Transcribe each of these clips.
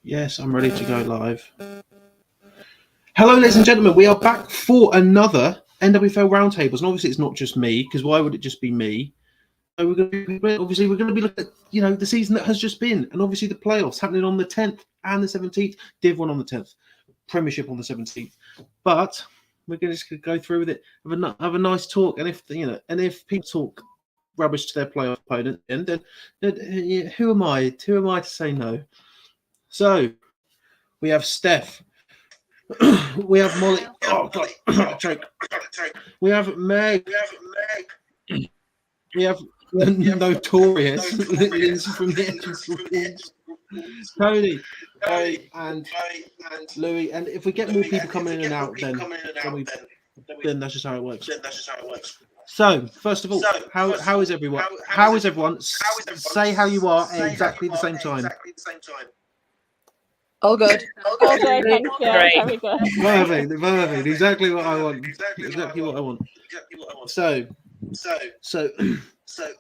Yes, I'm ready to go live. Hello, ladies and gentlemen. We are back for another NWFL Roundtables, and obviously it's not just me, because why would it just be me? So we're going to be looking at the season that has just been, and obviously the playoffs happening on the 10th and the 17th. Div 1 on the 10th, Premiership on the 17th. But we're going to just go through with it, have a nice talk, and if people talk rubbish to their playoff opponent, and then who am I? Who am I to say no? So we have Steph. We have Molly. Oh God, choke. We have Meg. We have the notorious Lindsay from the Edges. Tony, and Louis. And if we get more people coming in and out, then that's just how it works. So, first of all, how is everyone? How is everyone? Say how you are at exactly the same time. All good. All good, thank you. Great. Very good. Perfect. Exactly what I want. Exactly what I want. So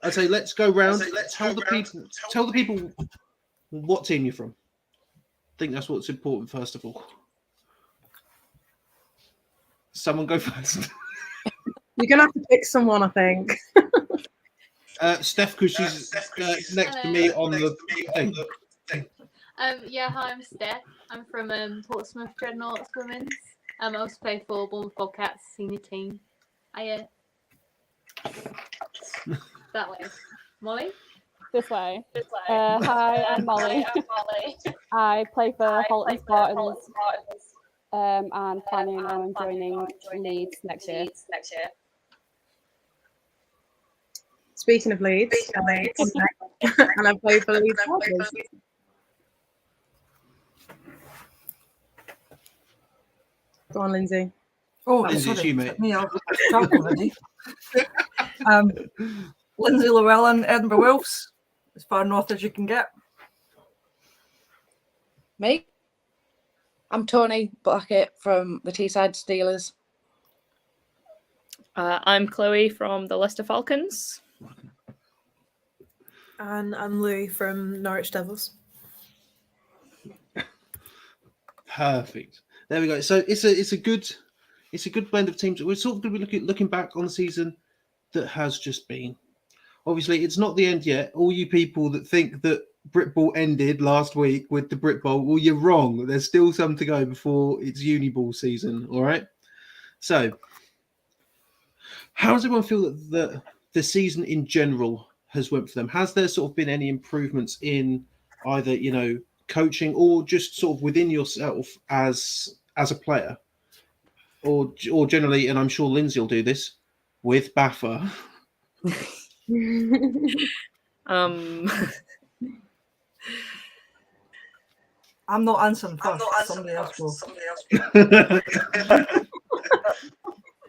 I'd say let's go round. Tell the people what team you're from. I think that's what's important first of all. Someone go first. You're gonna have to pick someone, I think. Steph, because she's next to me on the thing. Yeah, hi, I'm Steph. I'm from Portsmouth Dreadnoughts Women's. I also play for Bournemouth Bobcats senior team. That way. Molly? This way. Hi, I'm Molly. I play for Holton Spartans and planning on joining Leeds next year. Speaking of Leeds, and I play for Leeds. Go on, Lindsay. Oh, Lindsay, sorry. you, mate. Me, I've drunk already. Lindsay Llewellyn, Edinburgh Wolves, as far north as you can get. Me? I'm Tony Blackett from the Teesside Steelers. I'm Chloe from the Leicester Falcons. And I'm Louis from Norwich Devils. Perfect. There we go. So it's a good blend of teams. We're sort of going to be looking back on the season that has just been. Obviously, it's not the end yet. All you people that think that Brit Ball ended last week with the Brit Bowl, well, you're wrong. There's still some to go before it's Uni Ball season. All right. So, how does everyone feel that the season in general has went for them? Has there sort of been any improvements in either coaching or just sort of within yourself as a player, or generally? And I'm sure Lindsay will do this with Baffa. I'm not answering first. Somebody else will.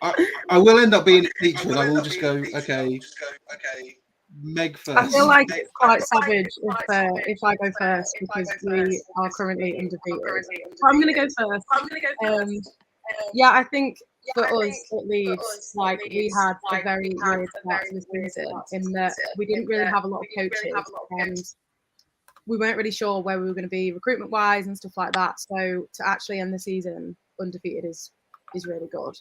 I will end up being a teacher, and I will just go, okay, Meg first. I feel like it's quite savage if I go first because we are currently undefeated. So I'm going to go first. Yeah, I think for us at Leeds, like we had a very weird start to the season in that we didn't really have a lot of coaches and we weren't really sure where we were going to be recruitment wise and stuff like that. So to actually end the season undefeated is really good.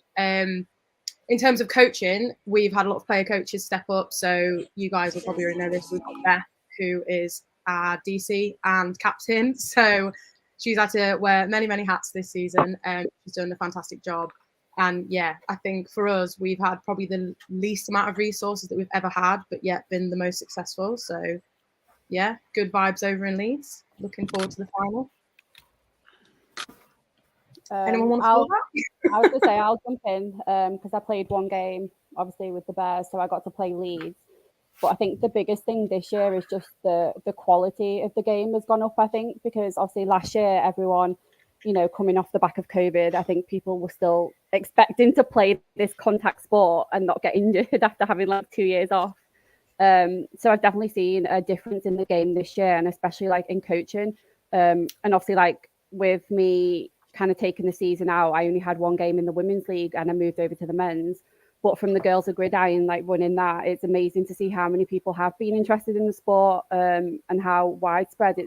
In terms of coaching, we've had a lot of player coaches step up. So you guys will probably already know this. We've got Beth, who is our DC and captain. So she's had to wear many, many hats this season, and she's done a fantastic job. And yeah, I think for us, we've had probably the least amount of resources that we've ever had, but yet been the most successful. So yeah, good vibes over in Leeds. Looking forward to the final. Anyone want to call that? I was going to say I'll jump in because I played one game, obviously, with the Bears, so I got to play Leeds. But I think the biggest thing this year is just the quality of the game has gone up, I think, because obviously last year, everyone, coming off the back of COVID, I think people were still expecting to play this contact sport and not get injured after having 2 years off. So I've definitely seen a difference in the game this year, and especially in coaching. And obviously with me kind of taking the season out, I only had one game in the women's league and I moved over to the men's. But from the girls of Gridiron, running that, it's amazing to see how many people have been interested in the sport and how widespread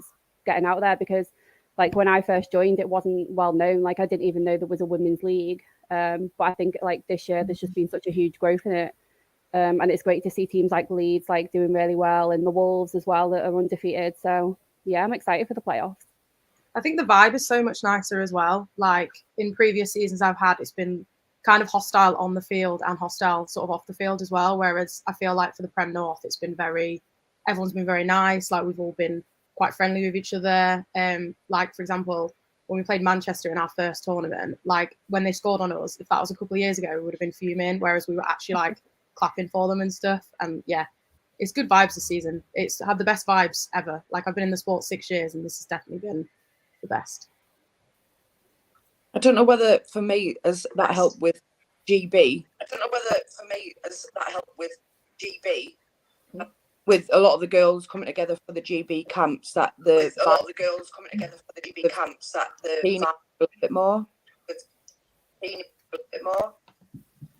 getting out there, because like when I first joined, it wasn't well known. Like I didn't even know there was a women's league. But I think like this year, there's just been such a huge growth in it. And it's great to see teams like Leeds like doing really well, and the Wolves as well that are undefeated. So yeah, I'm excited for the playoffs. I think the vibe is so much nicer as well. Like in previous seasons I've had, it's been kind of hostile on the field and hostile sort of off the field as well. Whereas I feel like for the Prem North, it's been everyone's been very nice. Like we've all been quite friendly with each other. Like for example, when we played Manchester in our first tournament, like when they scored on us, if that was a couple of years ago, we would have been fuming. Whereas we were actually like clapping for them and stuff. And yeah, it's good vibes this season. It's had the best vibes ever. Like I've been in the sport 6 years, and this has definitely been the best. I don't know whether for me as that helped with GB. With a lot of the girls coming together for the GB camps, that the being a little bit more.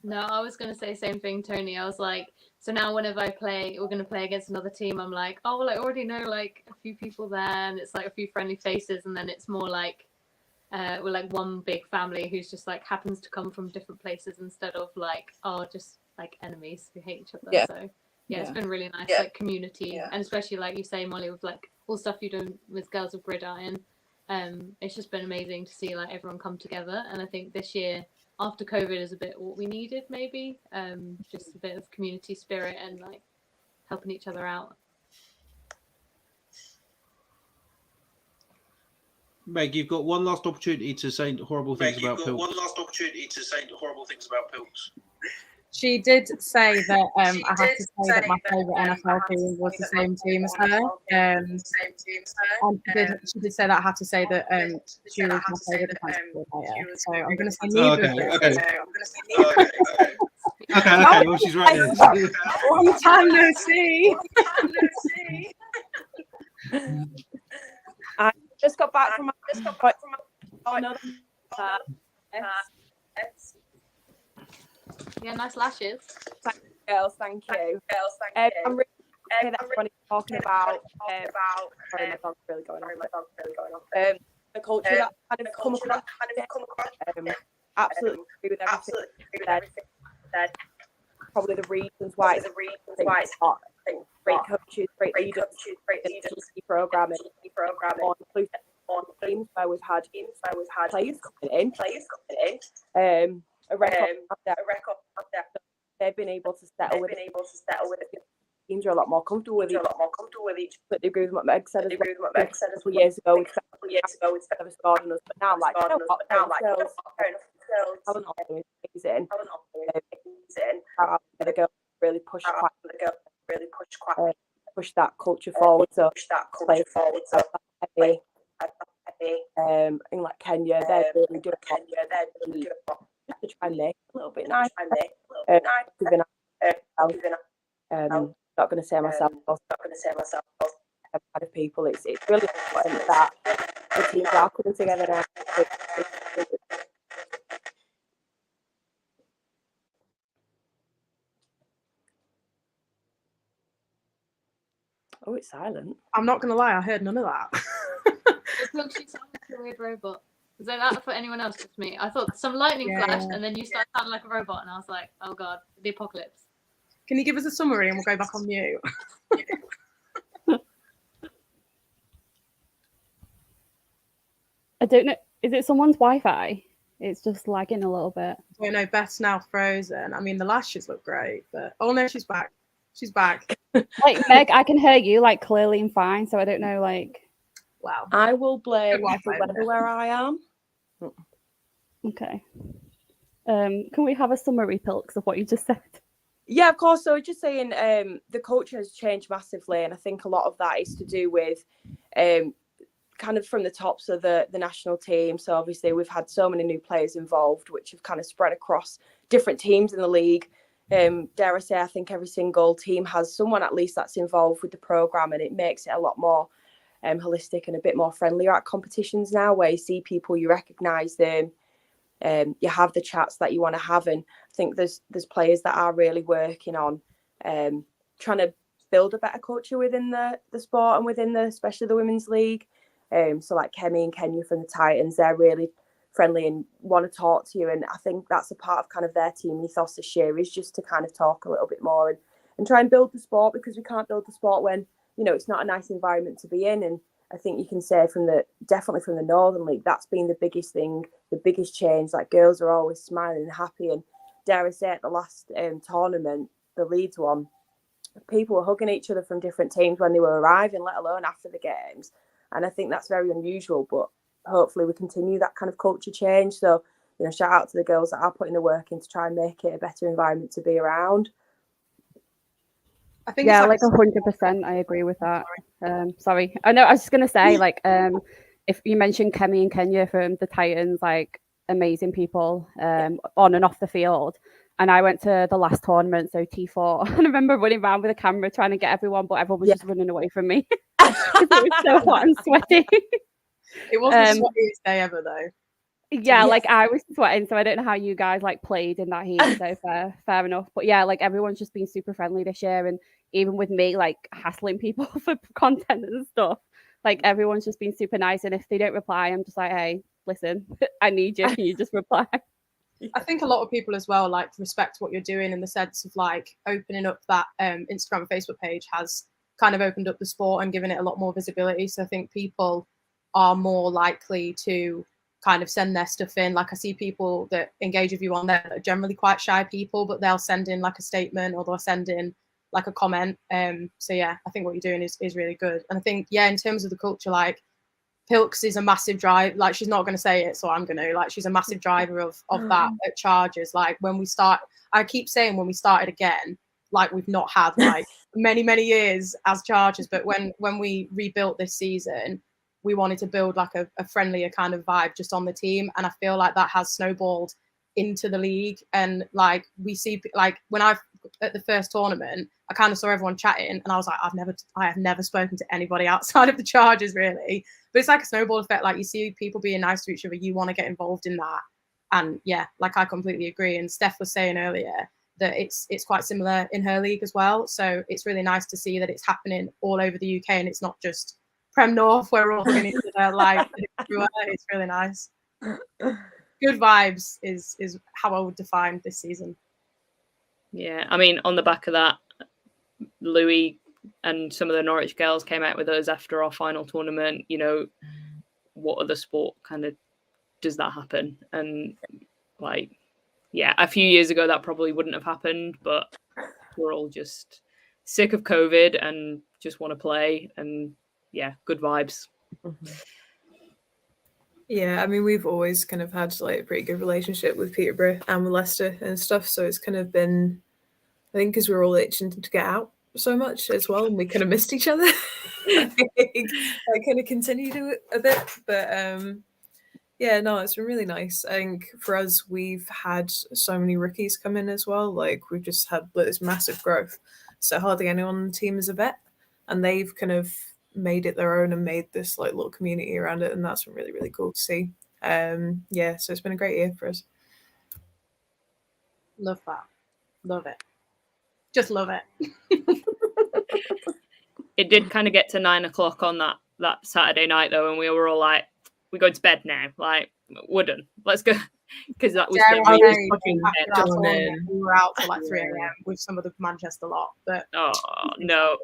No, I was going to say the same thing, Tony. I was like, so now whenever we're going to play against another team, I'm like, oh, well, I already know like a few people there, and it's like a few friendly faces, and then it's more like we're like one big family who's just like happens to come from different places instead of like, oh, just like enemies who hate each other. Yeah. So yeah, it's been really nice, like community, and especially like you say, Molly, with like all stuff you do with Girls of Gridiron. It's just been amazing to see like everyone come together, and I think this year after COVID is a bit what we needed, maybe just a bit of community spirit and like helping each other out. Meg, you've got one last opportunity to say horrible things about Pilks. She did say that I have to say that my favourite NFL team was the same team as her. And she did say that I have to say that she was my favourite defensive player. So I'm going to say neither of them. Okay, well, she's right. Long time no see. I just got back from oh no. Yeah, nice lashes. Girls, thank you. I'm really happy that everyone is talking about. Sorry, my dog's really going on. The culture that kind of come across. Absolutely agree with everything you said. Probably the reasons why it's hot. Great coaches, great leaders, programming on teams where we've had players coming in. A record they've been able to settle with teams are a lot more comfortable with each other. But they agree with what Meg said as well. A couple of years ago we never scored on us, but now I'm like, talent is amazing. The girls really push that culture forward. So in like Kenya, they're really good to try and make it a little bit nice. Not going to say myself. Kind of people. It's really important that the teams are coming together now. Oh, it's silent. I'm not going to lie, I heard none of that. Look, she sounds like a weird robot. Is that for anyone else? Just me? I thought some lightning flashed, and then you started sounding like a robot, and I was like, oh god, the apocalypse. Can you give us a summary and we'll go back on mute? I don't know. Is it someone's Wi-Fi? It's just lagging a little bit. I don't know. Beth's now frozen. I mean, the lashes look great, but oh no, she's back. She's back. Like Meg, I can hear you like clearly and fine. So I don't know. Like, wow. I will blame the weather where I am. Okay. Can we have a summary, Pilks, of what you just said? Yeah, of course. So just saying, the culture has changed massively, and I think a lot of that is to do with kind of from the tops of the national team. So obviously we've had so many new players involved, which have kind of spread across different teams in the league. Dare I say, I think every single team has someone at least that's involved with the programme, and it makes it a lot more holistic and a bit more friendlier at competitions now, where you see people, you recognise them, you have the chats that you want to have. And I think there's players that are really working on trying to build a better culture within the sport and within especially the women's league. So like Kemi and Kenya from the Titans, they're really friendly and want to talk to you. And I think that's a part of kind of their team ethos this year, is just to kind of talk a little bit more and try and build the sport, because we can't build the sport when, you know, it's not a nice environment to be in. And I think you can say definitely from the Northern League, that's been the biggest thing, the biggest change. Like, girls are always smiling and happy. And dare I say, at the last tournament, the Leeds one, people were hugging each other from different teams when they were arriving, let alone after the games. And I think that's very unusual, but hopefully we continue that kind of culture change. So, you know, shout out to the girls that are putting the work in to try and make it a better environment to be around. I think Yeah, like 100%. I agree with that. Sorry. I know, I was just going to say, like, if you mentioned Kemi and Kenya from the Titans, like, amazing people on and off the field. And I went to the last tournament, so T4, and I remember running around with a camera trying to get everyone, but everyone was just running away from me. It was so hot and sweaty. It wasn't the sweatiest day ever, though. Yeah, like I was sweating, so I don't know how you guys like played in that heat. So fair enough. But yeah, like everyone's just been super friendly this year, and even with me like hassling people for content and stuff, like everyone's just been super nice. And if they don't reply, I'm just like, hey, listen, I need you. Can you just reply? I think a lot of people as well like respect what you're doing, in the sense of like opening up that Instagram and Facebook page has kind of opened up the sport and given it a lot more visibility. So I think people are more likely to kind of send their stuff in. Like, I see people that engage with you on there that are generally quite shy people, but they'll send in like a statement, or they'll send in like a comment. So yeah, I think what you're doing is really good. And I think, yeah, in terms of the culture, like Pilks is a massive drive. Like, she's not going to say it, so I'm going to. Like, she's a massive driver of that at Chargers. Like, when we start, I keep saying when we started again, like we've not had like many years as Chargers, but when we rebuilt this season, we wanted to build like a friendlier kind of vibe just on the team, and I feel like that has snowballed into the league. And like, we see, like, when at the first tournament, I kind of saw everyone chatting, and I was like, I have never spoken to anybody outside of the Chargers, really. But it's like a snowball effect. Like, you see people being nice to each other, you want to get involved in that. And yeah, like, I completely agree. And Steph was saying earlier that it's quite similar in her league as well. So it's really nice to see that it's happening all over the UK, and it's not just Prem North where we're all hugging each other. Like, it's really nice. Good vibes is how I would define this season. Yeah, I mean, on the back of that, Louis and some of the Norwich girls came out with us after our final tournament. You know, what other sport kind of does that happen? And like, yeah, a few years ago that probably wouldn't have happened, but we're all just sick of COVID and just want to play. And yeah, good vibes. Yeah, I mean, we've always kind of had like a pretty good relationship with Peterborough and with Leicester and stuff. So it's kind of been, I think, because we're all itching to get out so much as well, and we kind of missed each other. I kind of continue to a bit, but yeah, no, it's been really nice. I think for us, we've had so many rookies come in as well. Like, we've just had this massive growth. So hardly anyone on the team is a vet, and they've kind of made it their own and made this like little community around it, and that's been really, really cool to see. Yeah, so it's been a great year for us. Love that. Love it. Just love it. It did kind of get to 9 o'clock on that Saturday night though, and we were all like, we go to bed now. Like, we're done. Let's go. Because that was we were out till like 3 a.m. with some of the Manchester lot. But oh no.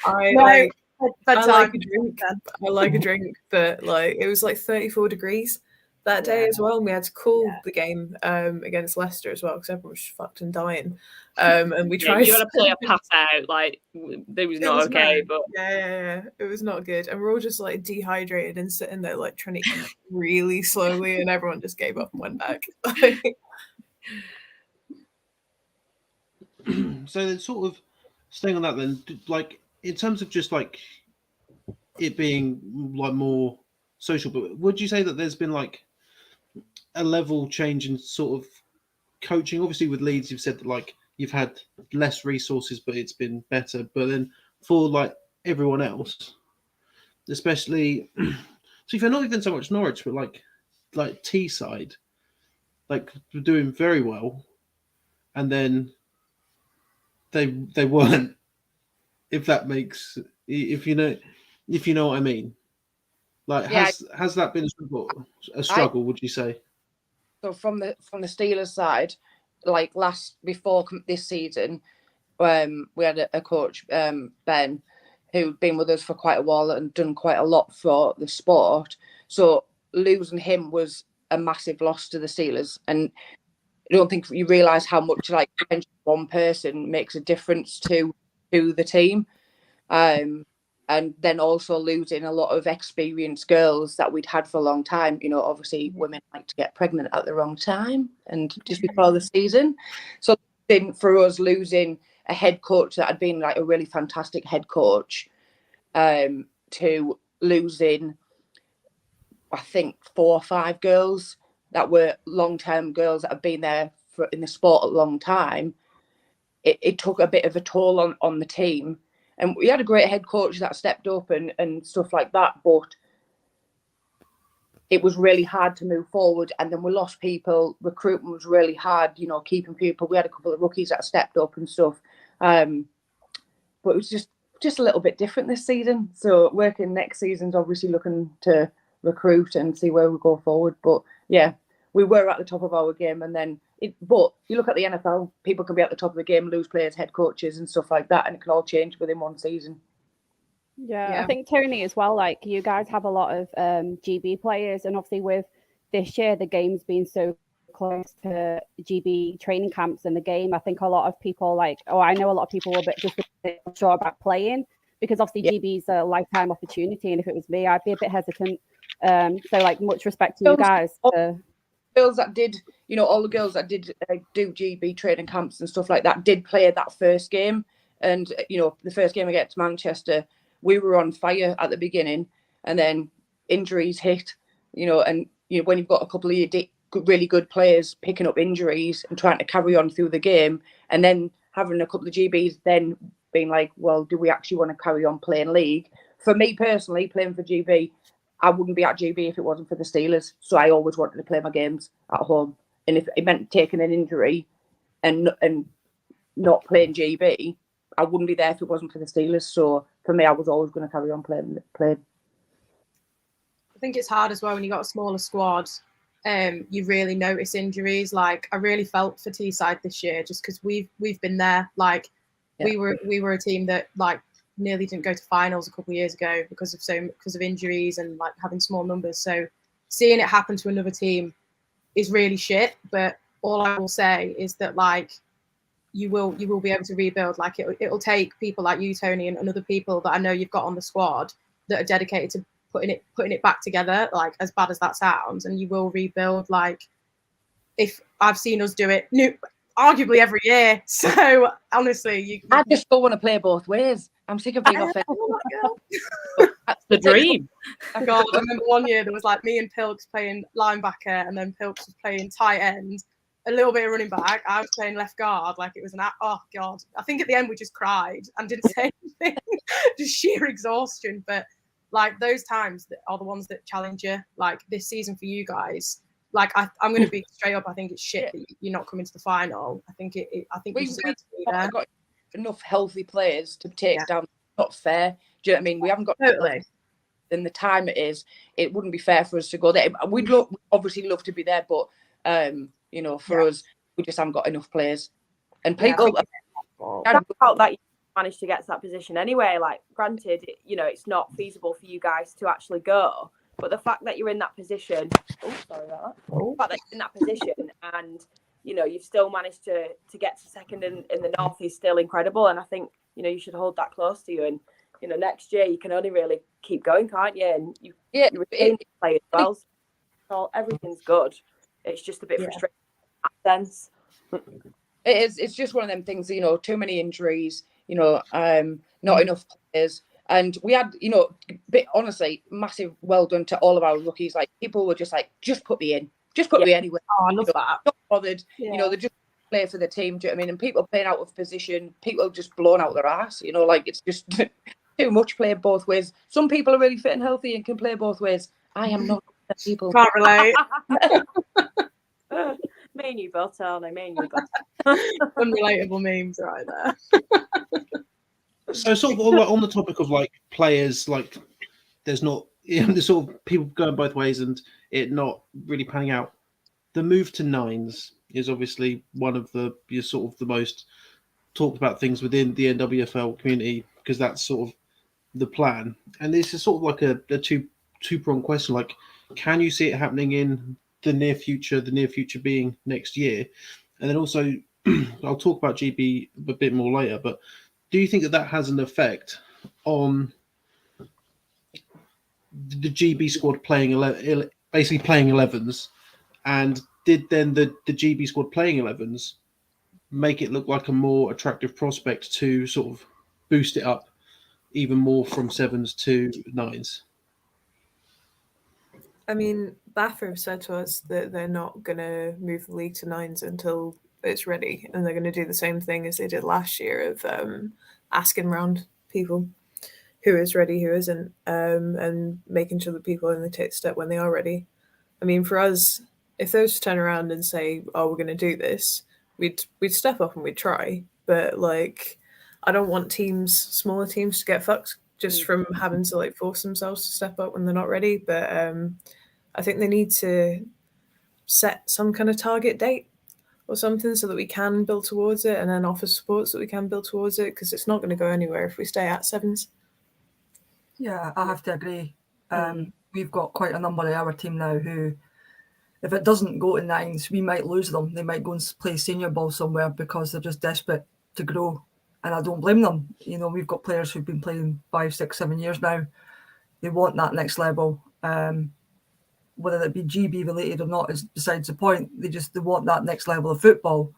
I like a drink, but like it was like 34 degrees that day as well, and we had to call the game against Leicester as well because everyone was fucked and dying. And we tried. You got to play a pass out, like it was not okay, but yeah, it was not good, and we're all just like dehydrated and sitting there like trying to eat really slowly, and everyone just gave up and went back. So then, sort of staying on that, then, like in terms of just like it being like more social, but would you say that there's been like a level change in sort of coaching? Obviously, with Leeds, you've said that like you've had less resources, but it's been better. But then for like everyone else, especially, so if you're not even so much Norwich, but like Teesside, like we're doing very well, and then they weren't. If that makes, if you know what I mean, Like, Yeah. has that been a struggle? Would you say? So from the Steelers side, like before this season, we had a coach, Ben, who'd been with us for quite a while and done quite a lot for the sport. So losing him was a massive loss to the Steelers, and I don't think you realise how much like one person makes a difference to the team. And then also losing a lot of experienced girls that we'd had for a long time. You know, obviously women like to get pregnant at the wrong time and just before the season. So for us, losing a head coach that had been like a really fantastic head coach, to losing, I think, 4 or 5 girls that were long-term girls that have been there in the sport a long time, it took a bit of a toll on the team. And we had a great head coach that stepped up and stuff like that, but it was really hard to move forward. And then we lost people. Recruitment was really hard, you know, keeping people. We had a couple of rookies that stepped up and stuff. But it was just a little bit different this season. So working next season's obviously looking to recruit and see where we go forward. But yeah, we were at the top of our game, and then but you look at the NFL, people can be at the top of the game, lose players, head coaches and stuff like that, and it can all change within one season. Yeah, I think Tony as well, like you guys have a lot of GB players, and obviously with this year the game's been so close to GB training camps and the game, I think a lot of people I know a lot of people were just a bit unsure about playing, because obviously GB's a lifetime opportunity, and if it was me I'd be a bit hesitant. So like much respect to you guys. Girls that did, you know, all the girls that did do GB training camps and stuff like that did play that first game. And, you know, the first game against Manchester, we were on fire at the beginning, and then injuries hit, you know, and, you know, when you've got a couple of really good players picking up injuries and trying to carry on through the game, and then having a couple of GBs then being like, well, do we actually want to carry on playing league? For me personally, playing for GB, I wouldn't be at GB if it wasn't for the Steelers. So I always wanted to play my games at home. And if it meant taking an injury and not playing GB, I wouldn't be there if it wasn't for the Steelers. So for me, I was always going to carry on playing. I think it's hard as well when you got a smaller squad. You really notice injuries. Like I really felt for Teesside this year, just because we've been there. Like we were a team that like nearly didn't go to finals a couple of years ago because of injuries and like having small numbers. So seeing it happen to another team is really shit. But all I will say is that like you will be able to rebuild. Like it'll take people like you, Tony, and other people that I know you've got on the squad that are dedicated to putting it back together. Like as bad as that sounds, and you will rebuild. Like if I've seen us do it arguably every year. So honestly, I just don't want to play both ways. I'm sick of being offended. That's the dream. Oh God, I remember one year there was like me and Pilks playing linebacker, and then Pilks was playing tight end, a little bit of running back. I was playing left guard, like it was oh God. I think at the end we just cried and didn't say anything, just sheer exhaustion. But like those times that are the ones that challenge you. Like this season for you guys, like I'm going to be straight up. I think it's shit that you're not coming to the final. I think we got enough healthy players to take down. Not fair. Do you know what I mean? We haven't got totally. And the time it wouldn't be fair for us to go there. We'd obviously love to be there, but you know, for us, we just haven't got enough players. And people about that you managed to get to that position anyway. Like, granted, you know, it's not feasible for you guys to actually go, but the fact that you're in that position, the fact that you're in that position and you know you've still managed to get to second in the north is still incredible. And I think you know you should hold that close to you. And you know next year you can only really keep going, can't you? And you retain players well. So everything's good. It's just a bit frustrating in that sense. It is. It's just one of them things. You know, too many injuries. You know, not enough players. And we had, you know, honestly, massive well done to all of our rookies. Like people were just like, just put me in, just put me anywhere. Oh, I love that. Not bothered. You know, they just play for the team. Do you know what I mean? And people playing out of position, people just blown out their ass. You know, like it's just too much playing both ways. Some people are really fit and healthy and can play both ways. I am not. People can't relate. Me and you both, Tony. Me and you both. Unrelatable memes right there. So sort of on the topic of like players, like there's not the sort of people going both ways and it not really panning out. The move to nines is obviously one of the sort of the most talked about things within the NWFL community, because that's sort of the plan. And this is sort of like a two-pronged question. Like, can you see it happening in the near future? The near future being next year, and then also I'll talk about GB a bit more later. But do you think that has an effect on the GB squad playing basically playing 11s, and did then the GB squad playing 11s make it look like a more attractive prospect to sort of boost it up even more from 7s to 9s? I mean, Bathurst said to us that they're not going to move the league to 9s until it's ready, and they're going to do the same thing as they did last year of asking around people who is ready, who isn't, and making sure that people only take the step when they are ready. I mean, for us, if they were to turn around and say, "Oh, we're going to do this," we'd step up and we'd try. But like, I don't want smaller teams, to get fucked just from having to like force themselves to step up when they're not ready. But I think they need to set some kind of target date or something so that we can build towards it, and then offer support so that we can build towards it, because it's not going to go anywhere if we stay at 7s. Yeah, I have to agree. We've got quite a number of our team now who, if it doesn't go to 9s, we might lose them. They might go and play senior ball somewhere because they're just desperate to grow. And I don't blame them. You know, we've got players who've been playing 5, 6, 7 years now. They want that next level. Whether it be GB related or not is besides the point. They want that next level of football.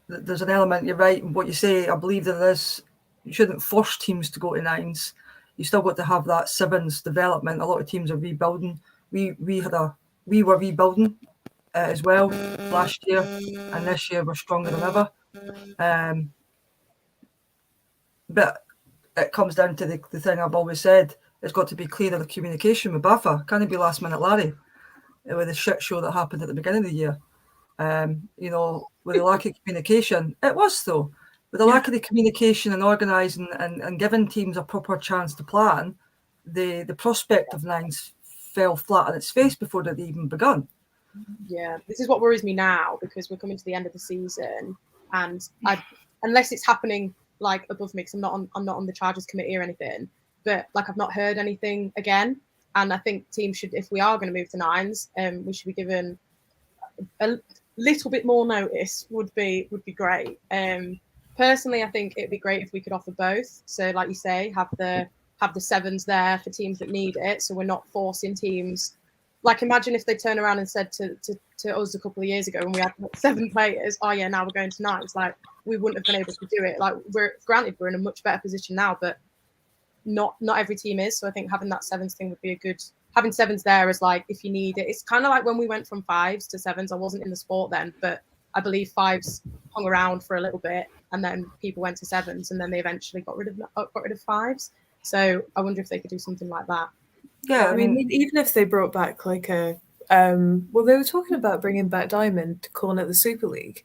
There's an element, you're right in what you say. I believe there is. You shouldn't force teams to go to 9s. You still got to have that 7s development. A lot of teams are rebuilding. We were rebuilding as well last year, and this year we're stronger than ever. But it comes down to the thing I've always said. It's got to be clearer the communication with BAFA. Can't it be last minute Larry with the shit show that happened at the beginning of the year? You know, with the lack of communication, it was though. With the lack of the communication and organising and giving teams a proper chance to plan, the prospect of 9s fell flat on its face before they'd even begun. Yeah, this is what worries me now, because we're coming to the end of the season, and unless it's happening like above me, because I'm not on the Chargers committee or anything, but like I've not heard anything again. And I think teams should, if we are going to move to 9s, we should be given a little bit more notice. Would be great. Personally, I think it'd be great if we could offer both. So, like you say, have the 7s there for teams that need it. So we're not forcing teams. Like, imagine if they turn around and said to us a couple of years ago when we had 7 players, "Oh yeah, now we're going to 9s." Like, we wouldn't have been able to do it. Like, we're in a much better position now, but not every team is. So I think having that 7s thing would be a good. Having 7s there is like, if you need it. It's kind of like when we went from 5s to 7s. I wasn't in the sport then, but I believe 5s hung around for a little bit, and then people went to 7s, and then they eventually got rid of 5s. So I wonder if they could do something like that. Yeah, I mean, even if they brought back like a, well, they were talking about bringing back Diamond, calling it the Super League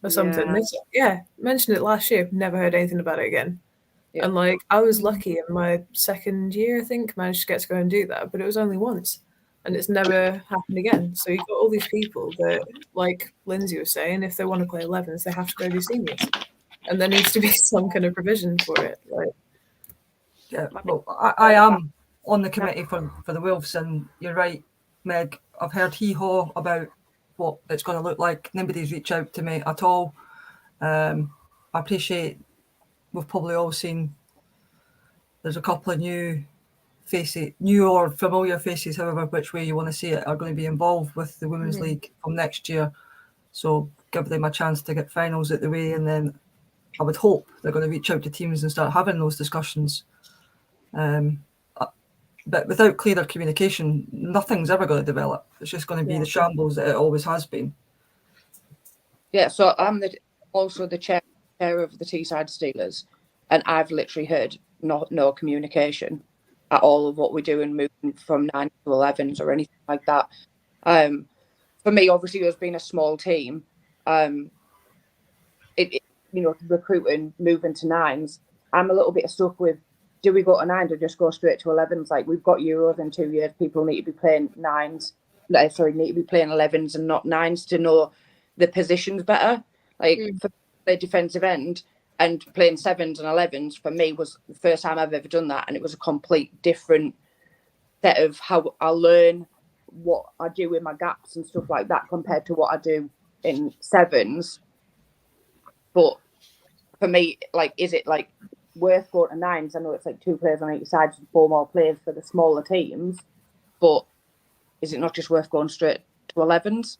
or something. Mentioned it last year. Never heard anything about it again. Yeah. And like, I was lucky in my second year, I think, managed to get to go and do that, but it was only once, and it's never happened again. So you've got all these people that, like Lindsay was saying, if they want to play 11s, they have to go do seniors, and there needs to be some kind of provision for it. Like, yeah, well, I am on the committee for the Wolves, and you're right, Meg. I've heard hee-haw about what it's going to look like. Nobody's reached out to me at all. I appreciate we've probably all seen there's a couple of new or familiar faces, however which way you want to see it, are going to be involved with the Women's League from next year. So give them a chance to get finals out the way, and then I would hope they're going to reach out to teams and start having those discussions. But without clearer communication, nothing's ever going to develop. It's just going to be the shambles that it always has been. Yeah, so I'm also the chair of the Teesside Steelers, and I've literally heard no communication at all of what we're doing, moving from 9 to 11s or anything like that. For me, obviously, us being a small team, recruiting, moving to 9s, I'm a little bit stuck with, do we go to 9s or just go straight to 11s? Like, we've got Euros in 2 years. People need to be playing 9s. Need to be playing 11s and not 9s to know the positions better. Like, for the defensive end, and playing 7s and 11s for me was the first time I've ever done that. And it was a complete different set of how I learn what I do with my gaps and stuff like that compared to what I do in 7s. But for me, like, is it like worth going to 9s? I know it's like 2 players on each side and 4 more players for the smaller teams, but is it not just worth going straight to 11s?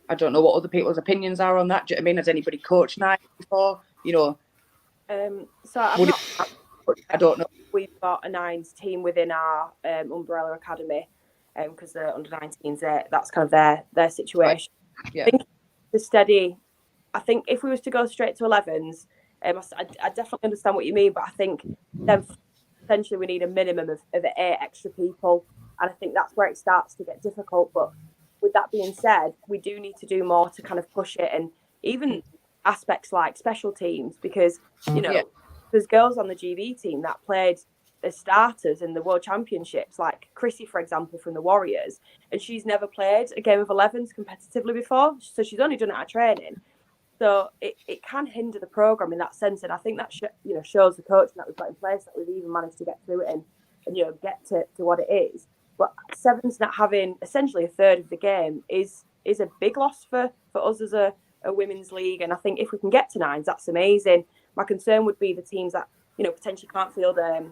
I don't know what other people's opinions are on that. Do you know what I mean? Has anybody coached 9 before? You know, so I don't know. We've got a 9s team within our umbrella academy, because the under 19s, that's kind of their situation. Right. Yeah. I think the steady. I think if we was to go straight to 11s, I definitely understand what you mean, but I think then essentially we need a minimum of 8 extra people, and I think that's where it starts to get difficult. But with that being said, we do need to do more to kind of push it, and even aspects like special teams, because there's girls on the GB team that played as starters in the World Championships, like Chrissy, for example, from the Warriors, and she's never played a game of 11s competitively before, so she's only done it at training. So it can hinder the programme in that sense, and I think that shows the coaching that we've got in place that we've even managed to get through it and get to what it is. But 7s not having essentially a third of the game is a big loss for us as a women's league, and I think if we can get to 9s, that's amazing. My concern would be the teams that potentially can't field a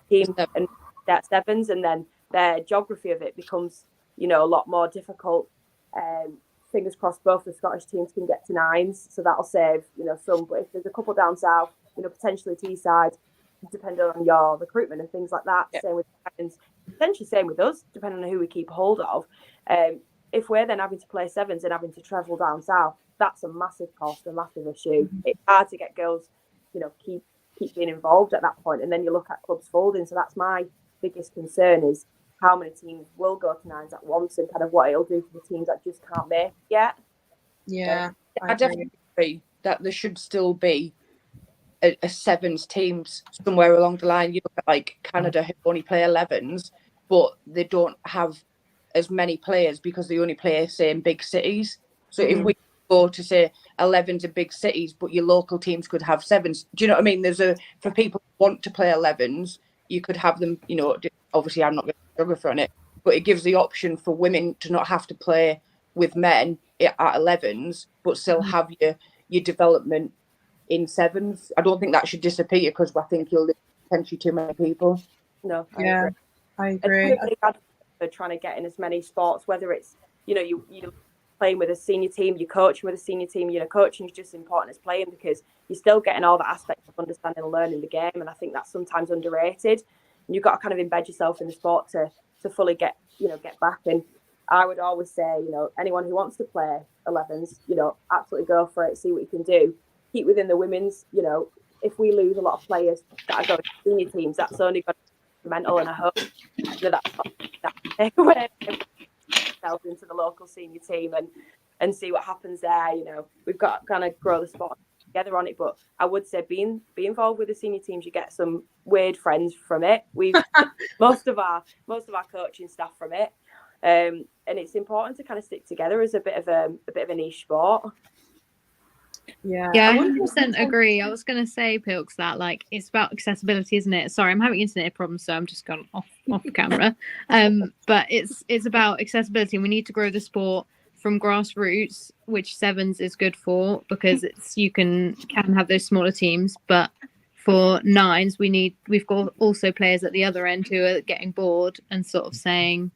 team and that 7s, and then their geography of it becomes a lot more difficult. Fingers crossed both the Scottish teams can get to 9s, so that'll save some. But if there's a couple down south, potentially Teesside, depending on your recruitment and things like that. Yeah. Same with Titans, potentially same with us, depending on who we keep hold of. If we're then having to play 7s and having to travel down south, that's a massive cost, a massive issue. It's hard to get girls, keep being involved at that point. And then you look at clubs folding. So that's my biggest concern, is how many teams will go to 9s at once, and kind of what it'll do for the teams that just can't make it yet. Yeah, I definitely agree that there should still be a 7s teams somewhere along the line. You look at like Canada, who only play 11s, but they don't have as many players because they only play, say, in big cities. So if we go to, say, 11s in big cities, but your local teams could have 7s. Do you know what I mean? For people who want to play 11s, you could have them, obviously I'm not going to geography on it, but it gives the option for women to not have to play with men at 11s, but still have your development in 7s. I don't think that should disappear, because I think you'll lose potentially too many people. No, I agree. For trying to get in as many sports, whether it's you playing with a senior team, you're coaching with a senior team. Coaching is just as important as playing, because you're still getting all the aspects of understanding and learning the game, and I think that's sometimes underrated. And you've got to kind of embed yourself in the sport to fully get back. And I would always say, anyone who wants to play 11s, absolutely go for it, see what you can do. Keep within the women's, if we lose a lot of players that are going to senior teams, that's only going to be mental, and I hope that take away into the local senior team and see what happens there. We've got to kind of grow the sport together on it, but I would say be involved with the senior teams. You get some weird friends from it. We've most of our coaching staff from it, and it's important to kind of stick together as a bit of a niche sport. Yeah, I 100% agree. I was going to say, Pilks, that like it's about accessibility, isn't it? Sorry, I'm having internet problems, so I'm just gone off camera. But it's about accessibility, and we need to grow the sport from grassroots, which 7s is good for, because you can have those smaller teams. But for 9s, we've got also players at the other end who are getting bored and sort of saying,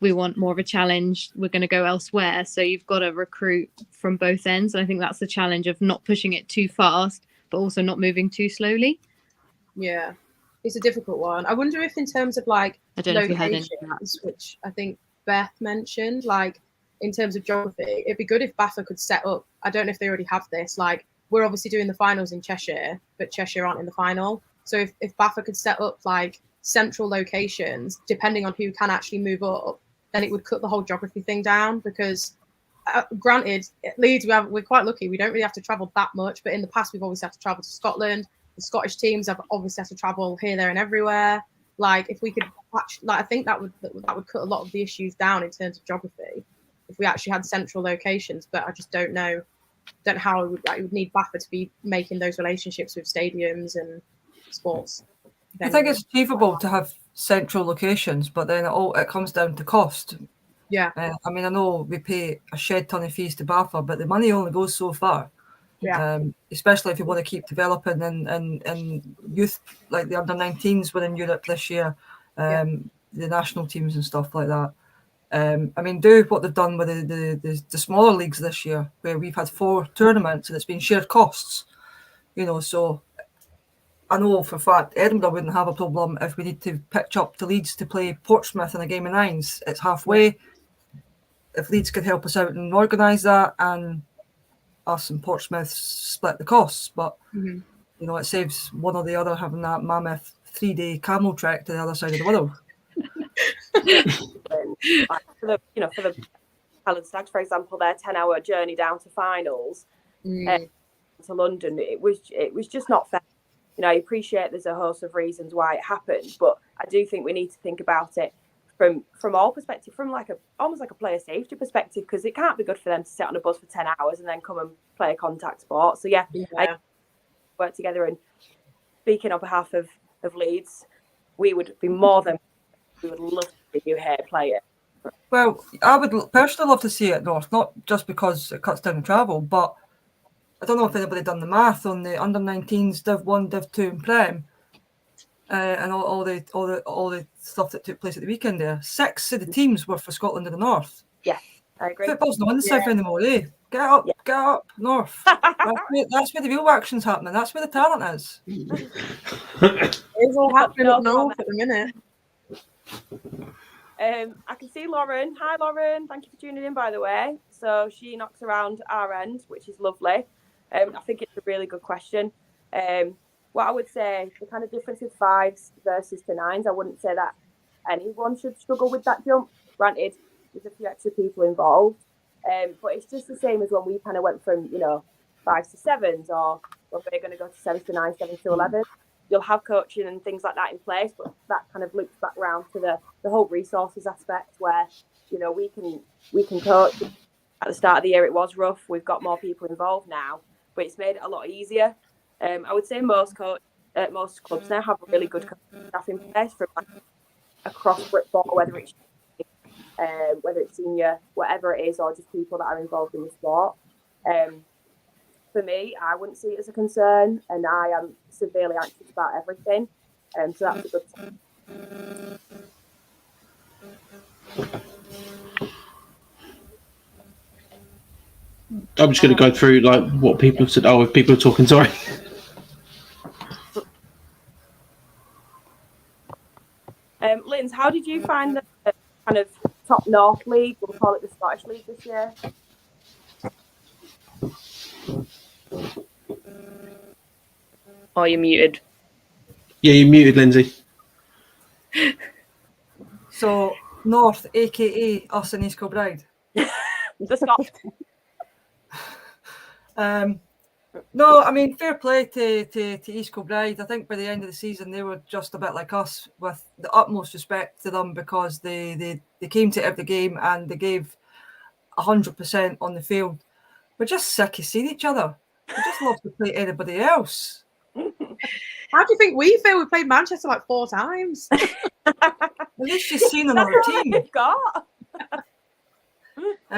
we want more of a challenge, we're going to go elsewhere. So you've got to recruit from both ends. And I think that's the challenge of not pushing it too fast, but also not moving too slowly. Yeah, it's a difficult one. I wonder if in terms of like locations, which I think Beth mentioned, like in terms of geography, it'd be good if BAFA could set up, I don't know if they already have this, like we're obviously doing the finals in Cheshire, but Cheshire aren't in the final. So if BAFA could set up like central locations, depending on who can actually move up, then it would cut the whole geography thing down, because granted, at Leeds, we're quite lucky. We don't really have to travel that much, but in the past, we've always had to travel to Scotland, The Scottish teams have obviously had to travel here, there, and everywhere. Like, if we could actually, like, I think that would cut a lot of the issues down in terms of geography if we actually had central locations. But I just don't know how it would need BAFA to be making those relationships with stadiums and sports. I think it's achievable to have central locations, but then it comes down to cost. Yeah. I mean, I know we pay a shed ton of fees to BAFA, but the money only goes so far. Yeah. Especially if you want to keep developing and youth, like the under-19s were in Europe this year, the national teams and stuff like that. I mean, do what they've done with the smaller leagues this year, where we've had 4 tournaments and it's been shared costs. You know, so I know for a fact Edinburgh wouldn't have a problem if we need to pitch up to Leeds to play Portsmouth in a game of 9s. It's halfway. If Leeds could help us out and organise that, and us and Portsmouth split the costs, but you know, it saves one or the other having that mammoth 3-day camel trek to the other side of the world. For the Highland Stags, for example, their 10-hour journey down to finals to London, it was just not fair. You know, I appreciate there's a host of reasons why it happened, but I do think we need to think about it from all perspective, from almost like a player safety perspective, because it can't be good for them to sit on a bus for 10 hours and then come and play a contact sport. So I work together, and speaking on behalf of Leeds, we would be more than we would love to see you here play it. Well, I would personally love to see it North, not just because it cuts down the travel, but I don't know if anybody done the math on the under-19s, Div 1, Div 2 and Prem, and all the stuff that took place at the weekend there. 6 of the teams were for Scotland in the North. Yeah, I agree. Football's not in the South anymore, eh? Get up, North. That's where the real action's happening. That's where the talent is. It's all happening up north at the minute. I can see Lauren. Hi, Lauren. Thank you for tuning in, by the way. So she knocks around our end, which is lovely. I think it's a really good question. What I would say, the kind of difference with 5s versus to 9s, I wouldn't say that anyone should struggle with that jump. Granted, there's a few extra people involved, but it's just the same as when we kind of went from 5s to 7s, or when we're going to go to 7s to 9s, 7s to 11. You'll have coaching and things like that in place, but that kind of loops back round to the whole resources aspect, where we can coach. At the start of the year, it was rough. We've got more people involved now, but it's made it a lot easier. I would say most clubs now have a really good staff in place from across football, whether it's senior, whatever it is, or just people that are involved in the sport. For me, I wouldn't see it as a concern, and I am severely anxious about everything. So that's a good thing. I'm just going to go through like what people have said. Oh, if people are talking, sorry. Linz, how did you find the kind of top North League, we'll call it the Scottish League this year? Oh, you're muted. Yeah, you're muted, Lindsay. So, North, a.k.a. us in East Kilbride. The Scots. No, I mean, fair play to East Kilbride. I think by the end of the season, they were just a bit like us, with the utmost respect to them, because they came to every game and they gave 100% on the field. We're just sick of seeing each other. We just love to play anybody else. How do you think we feel? We played Manchester like 4 times. At least you've seen another team. You've got.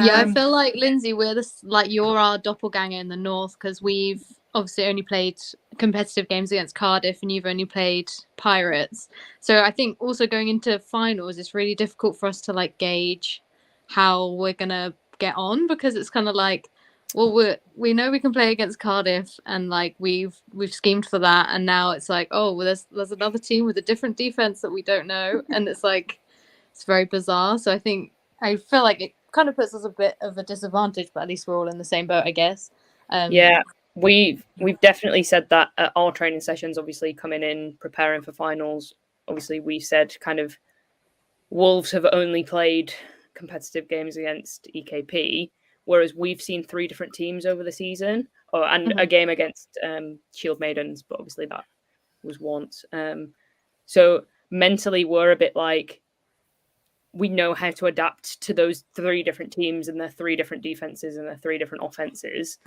Yeah, I feel like, Lindsay, you're our doppelganger in the north, because we've obviously only played competitive games against Cardiff and you've only played Pirates. So I think also going into finals, it's really difficult for us to like gauge how we're gonna get on, because it's kind of like, well, we know we can play against Cardiff, and like we've schemed for that, and now it's like, oh, well, there's another team with a different defense that we don't know, and it's like, it's very bizarre. So I feel like it kind of puts us a bit of a disadvantage, but at least we're all in the same boat, I guess. Yeah, we've definitely said that at our training sessions, obviously coming in, preparing for finals. Obviously, we said kind of Wolves have only played competitive games against EKP, whereas we've seen 3 different teams over the season. and a game against Shield Maidens, but obviously that was once. So mentally, we're a bit like, we know how to adapt to those 3 different teams and their 3 different defenses and their 3 different offenses.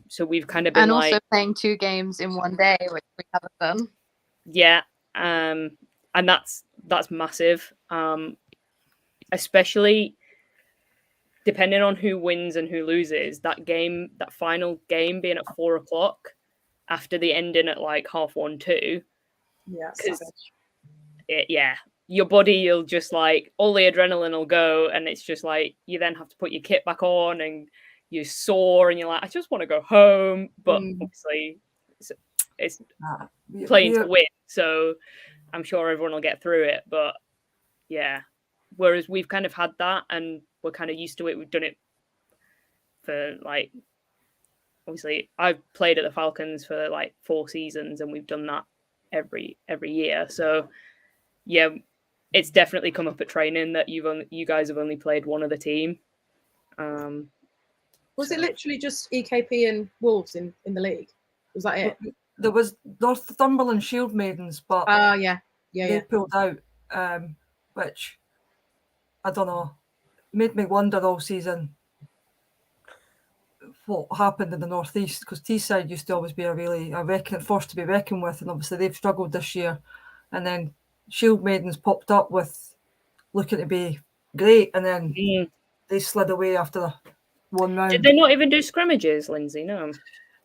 So we've kind of been and like, also playing 2 games in one day, which we haven't done. yeah, and that's massive, especially depending on who wins and who loses. That final game being at 4:00 after the ending at like 1:30, 2. Yeah, because your body, you'll just like, all the adrenaline will go, and it's just like, you then have to put your kit back on and you're sore and you're like, I just want to go home. But obviously it's playing to win, so I'm sure everyone will get through it. But yeah, whereas we've kind of had that and we're kind of used to it. We've done it for like, obviously I've played at the Falcons for like 4 seasons and we've done that every year. So yeah, it's definitely come up at training that you guys have only played one other team. Was it literally just EKP and Wolves in the league? Was that it? There was Northumberland Shield Maidens, but they pulled out, which I don't know, made me wonder all season what happened in the Northeast, because Teesside used to always be a force to be reckoned with, and obviously they've struggled this year. And then Shield Maidens popped up with looking to be great, and then they slid away after 1 round. Did they not even do scrimmages, Lindsay?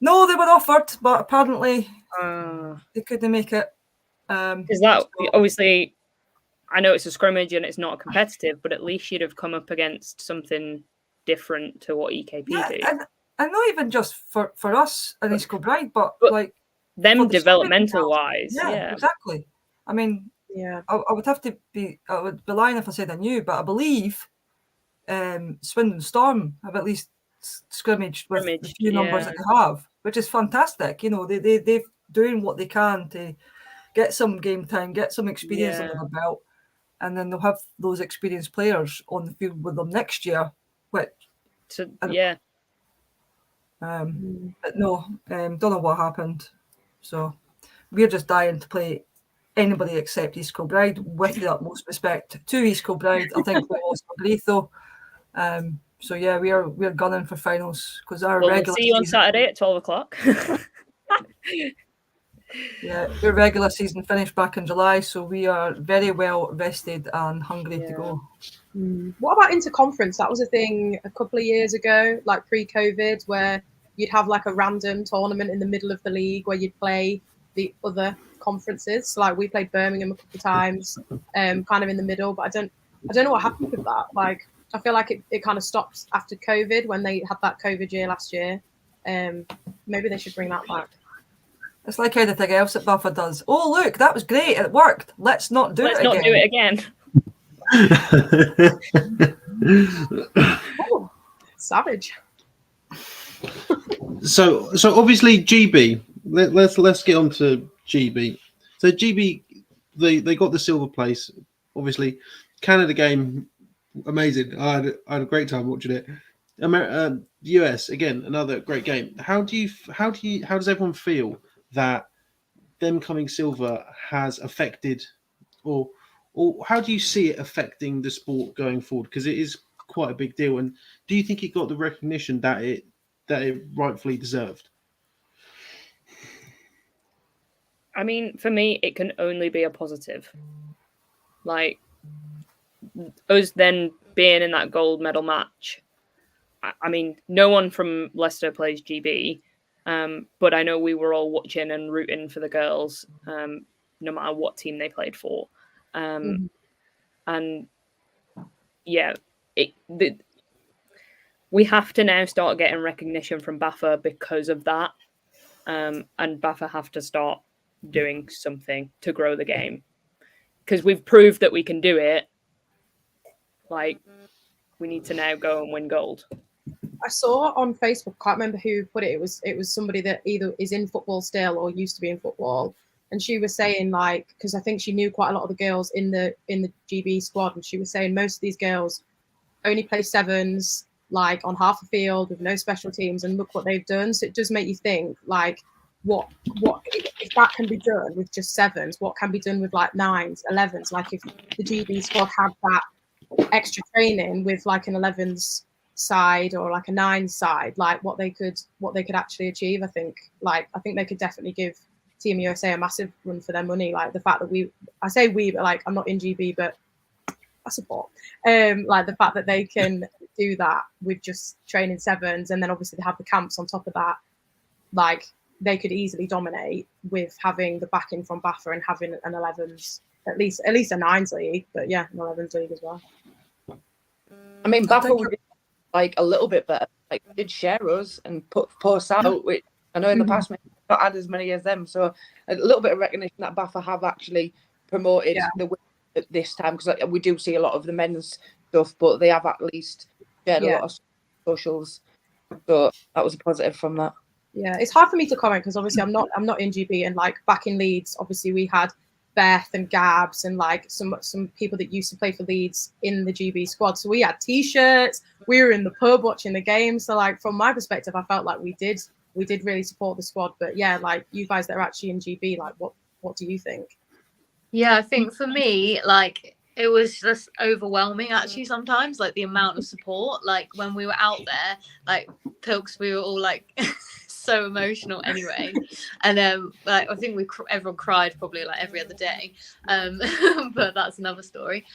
No, they were offered, but apparently they couldn't make it. Is that obviously? I know it's a scrimmage and it's not competitive, but at least you'd have come up against something different to what EKP do. And not even just for us in East Kilbride, but like them developmental wise. Yeah, exactly. I mean, I would be lying if I said I knew, but I believe Swindon Storm have at least scrimmaged with the few numbers that they have, which is fantastic. You know, they're doing what they can to get some game time, get some experience under their belt, and then they'll have those experienced players on the field with them next year. But no, don't know what happened. So we're just dying to play anybody except East Kilbride, with the utmost respect to East Kilbride. I think we lost Great though. So yeah, we're gunning for finals, because our regular we'll see you on Saturday at 12:00. Yeah, your regular season finished back in July, so we are very well rested and hungry to go. What about interconference? That was a thing a couple of years ago, like pre-COVID, where you'd have like a random tournament in the middle of the league where you'd play the other conferences. So like we played Birmingham a couple of times, kind of in the middle, but I don't know what happened with that. Like I feel like it kind of stopped after COVID, when they had that COVID year last year. Maybe they should bring that back. It's like anything else that Buffer does. Oh, look, that was great. It worked. Let's not do it again. Oh, savage. So obviously GB. Let's get on to GB. So GB, they got the silver place. Obviously, Canada game, amazing. I had a great time watching it. US again, another great game. How does everyone feel that them coming silver has affected, or how do you see it affecting the sport going forward? Because it is quite a big deal. And do you think it got the recognition that it rightfully deserved? I mean, for me, it can only be a positive. Like us then being in that gold medal match. I mean, no one from Leicester plays GB. But I know we were all watching and rooting for the girls, no matter what team they played for. And yeah, we have to now start getting recognition from BAFA because of that. And BAFA have to start doing something to grow the game, because we've proved that we can do it. Like, we need to now go and win gold. I saw on Facebook, can't remember who put it. It was somebody that either is in football still or used to be in football, and she was saying, like, because I think she knew quite a lot of the girls in the GB squad, and she was saying most of these girls only play sevens, like on half a field with no special teams, and look what they've done. So it does make you think, like, what if that can be done with just sevens, what can be done with like 9s, 11s? Like if the GB squad had that extra training with like an 11s side or like a 9s side, like what they could actually achieve. I think they could definitely give Team USA a massive run for their money. Like the fact that I say we, but like I'm not in GB, but I support. Like the fact that they can do that with just training sevens, and then obviously they have the camps on top of that. Like they could easily dominate with having the backing from BAFA and having an 11s, at least a 9s league, but yeah, an 11s league as well. I mean, BAFA would be like a little bit better. Like did share us and put posts out, which I know in the past maybe not had as many as them. So a little bit of recognition that BAFA have actually promoted the women at this time, because like, we do see a lot of the men's stuff, but they have at least shared a lot of socials. So that was a positive from that. Yeah, it's hard for me to comment because obviously I'm not in GB, and like back in Leeds, obviously we had Beth and Gabs and like some people that used to play for Leeds in the GB squad. So we had T-shirts, we were in the pub watching the game. So like from my perspective, I felt like we did really support the squad. But yeah, like you guys that are actually in GB, like what do you think? Yeah, I think for me, like it was just overwhelming actually sometimes, like the amount of support. Like when we were out there, like Pilks, we were all like so emotional anyway, and like I think everyone cried probably like every other day, but that's another story.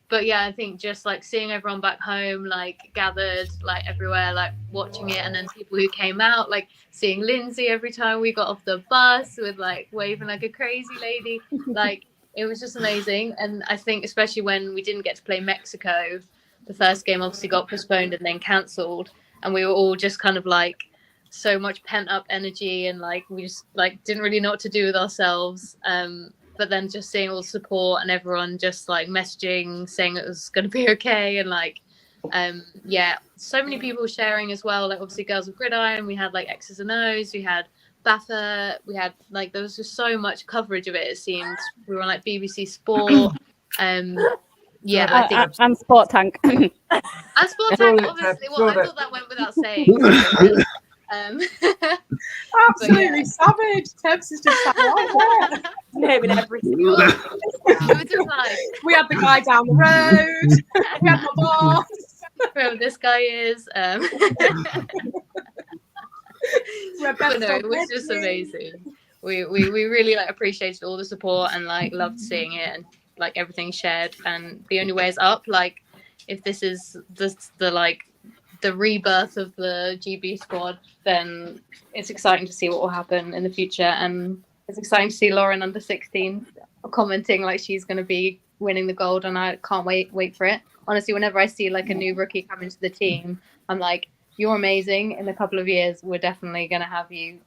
But yeah, I think just like seeing everyone back home, like gathered like everywhere, like watching it, and then people who came out, like seeing Lindsay every time we got off the bus with like waving like a crazy lady, like it was just amazing. And I think especially when we didn't get to play Mexico, the first game obviously got postponed and then cancelled, and we were all just kind of like so much pent up energy, and like we just like didn't really know what to do with ourselves. But then just seeing all the support and everyone just like messaging saying it was going to be okay, and like yeah, so many people sharing as well, like obviously Girls with Gridiron, we had like X's and O's, we had BAFA, we had like there was just so much coverage of it seemed. We were on like BBC Sport, yeah, I think and Sportank. and Sportank, obviously, well, I thought that went without saying. Absolutely yeah. savage. Tebs is just like, oh, naming everything. We had the guy down the road. We had my boss. Whoever this guy is. But no, it was just amazing. We really like appreciated all the support and like loved seeing it, and like everything shared. And the only way is up. Like if this is the like the rebirth of the GB squad, then it's exciting to see what will happen in the future. And it's exciting to see Lauren under 16 commenting like she's going to be winning the gold, and I can't wait for it. Honestly, whenever I see like a new rookie come into the team, I'm like, you're amazing. In a couple of years, we're definitely going to have you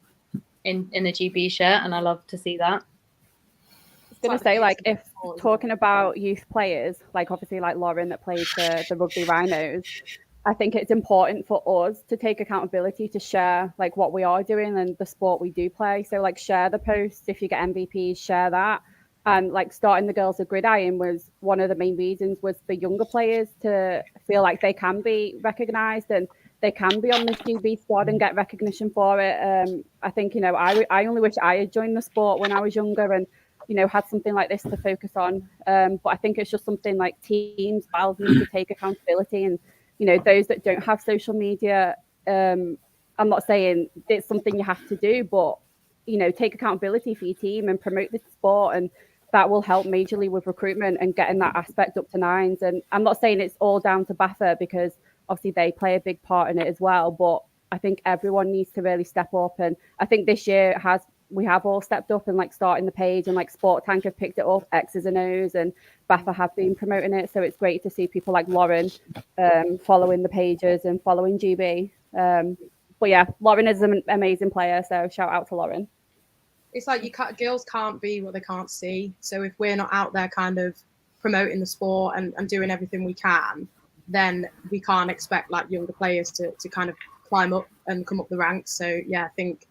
in a GB shirt, and I love to see that. I was going to say, like, if talking about youth players, like obviously like Lauren that plays for the Rugby Rhinos, I think it's important for us to take accountability to share like what we are doing and the sport we do play. So like share the posts. If you get MVPs, share that. And like starting the Girls of Gridiron was one of the main reasons, was for younger players to feel like they can be recognised and they can be on this GB squad and get recognition for it. I think, you know, I only wish I had joined the sport when I was younger and, you know, had something like this to focus on. But I think it's just something like teams need to take accountability, and you know, those that don't have social media, I'm not saying it's something you have to do, but, you know, take accountability for your team and promote the sport, and that will help majorly with recruitment and getting that aspect up to 9s. And I'm not saying it's all down to BAFA, because obviously they play a big part in it as well, but I think everyone needs to really step up. And I think this year we have all stepped up and like starting the page, and like Sportank have picked it up, X's and O's, and BAFA have been promoting it. So it's great to see people like Lauren following the pages and following GB. But yeah, Lauren is an amazing player, so shout out to Lauren. It's like girls can't be what they can't see. So if we're not out there kind of promoting the sport and doing everything we can, then we can't expect like younger players to kind of climb up and come up the ranks. So yeah, I think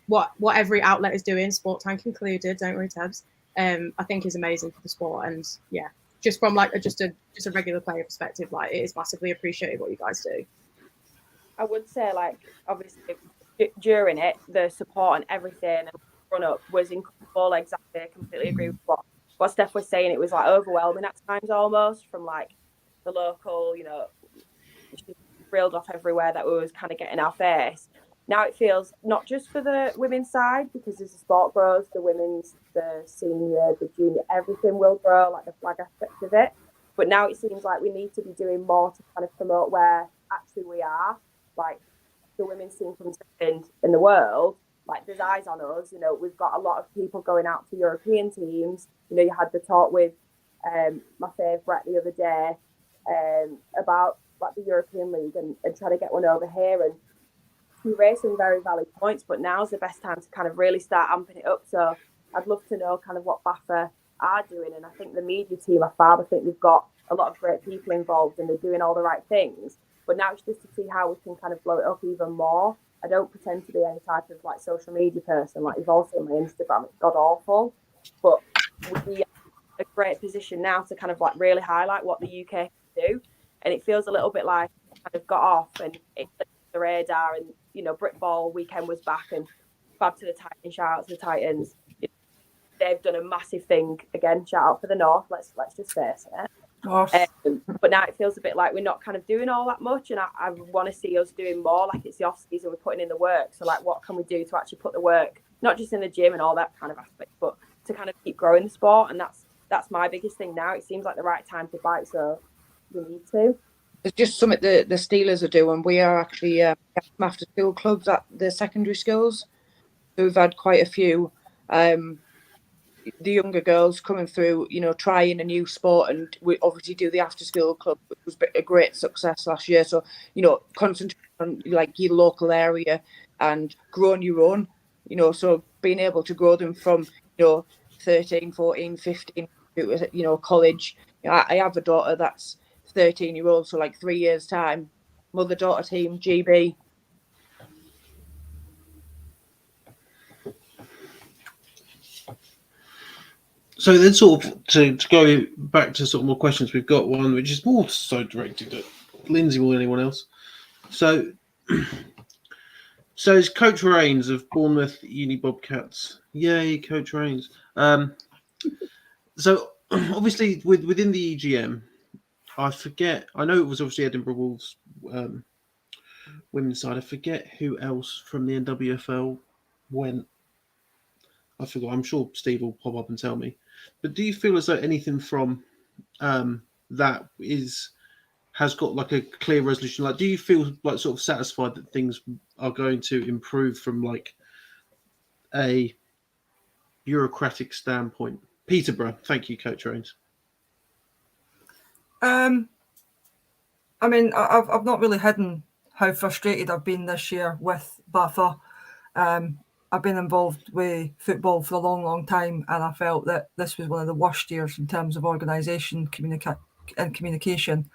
what every outlet is doing, Sportank included, don't worry, Tabs, I think is amazing for the sport. And yeah, just from like just a regular player perspective, like it is massively appreciated what you guys do. I would say, like, obviously during it, the support and everything and run up was incredible. Exactly, I completely agree with what Steph was saying. It was like overwhelming at times almost from like the local, she reeled off everywhere that we was kind of getting our face. Now it feels not just for the women's side, because as the sport grows, the women's, the senior, the junior, everything will grow, like the flag aspect of it. But now it seems like we need to be doing more to kind of promote where actually we are. Like the women's team from second in the world, like there's eyes on us. We've got a lot of people going out to European teams. You had the talk with my favourite the other day about like the European League and trying to get one over here, and we're racing very valid points, but now's the best time to kind of really start amping it up. So I'd love to know kind of what BAFA are doing, and I think the media team are fab. I think they've got a lot of great people involved and they're doing all the right things, but now it's just to see how we can kind of blow it up even more. I don't pretend to be any type of like social media person. Like you've all seen my Instagram, it's god awful, but we are in a great position now to kind of like really highlight what the UK can do. And it feels a little bit like kind of got off and it's the radar, and Brit Ball weekend was back, and fab to the Titans, shout out to the Titans. They've done a massive thing again. Shout out for the North. Let's just face it. But now it feels a bit like we're not kind of doing all that much, and I want to see us doing more. Like it's the off season, we're putting in the work. So like, what can we do to actually put the work, not just in the gym and all that kind of aspect, but to kind of keep growing the sport? And that's my biggest thing now. It seems like the right time to bite, so we need to. It's just something the Steelers are doing. We are actually after school clubs at the secondary schools. So we've had quite a few the younger girls coming through, trying a new sport, and we obviously do the after school club, which was a great success last year. So, concentrate on like your local area and growing your own, so being able to grow them from, 13, 14, 15, college. I have a daughter that's 13-year-old, so like 3 years time, mother-daughter team, GB. So then sort of to go back to sort of more questions, we've got one which is more so directed at Lindsay more than anyone else. So it's Coach Rains of Bournemouth Uni Bobcats. Yay, Coach Rains. So obviously within the EGM, I know it was obviously Edinburgh Wolves women's side. I forget who else from the NWFL went. I forgot. I'm sure Steve will pop up and tell me. But do you feel as though anything from that has got like a clear resolution? Like, do you feel like sort of satisfied that things are going to improve from like a bureaucratic standpoint? Peterborough, thank you, Coach Rains. I mean, I've not really hidden how frustrated I've been this year with BAFA. I've been involved with football for a long, long time, and I felt that this was one of the worst years in terms of organisation and communication.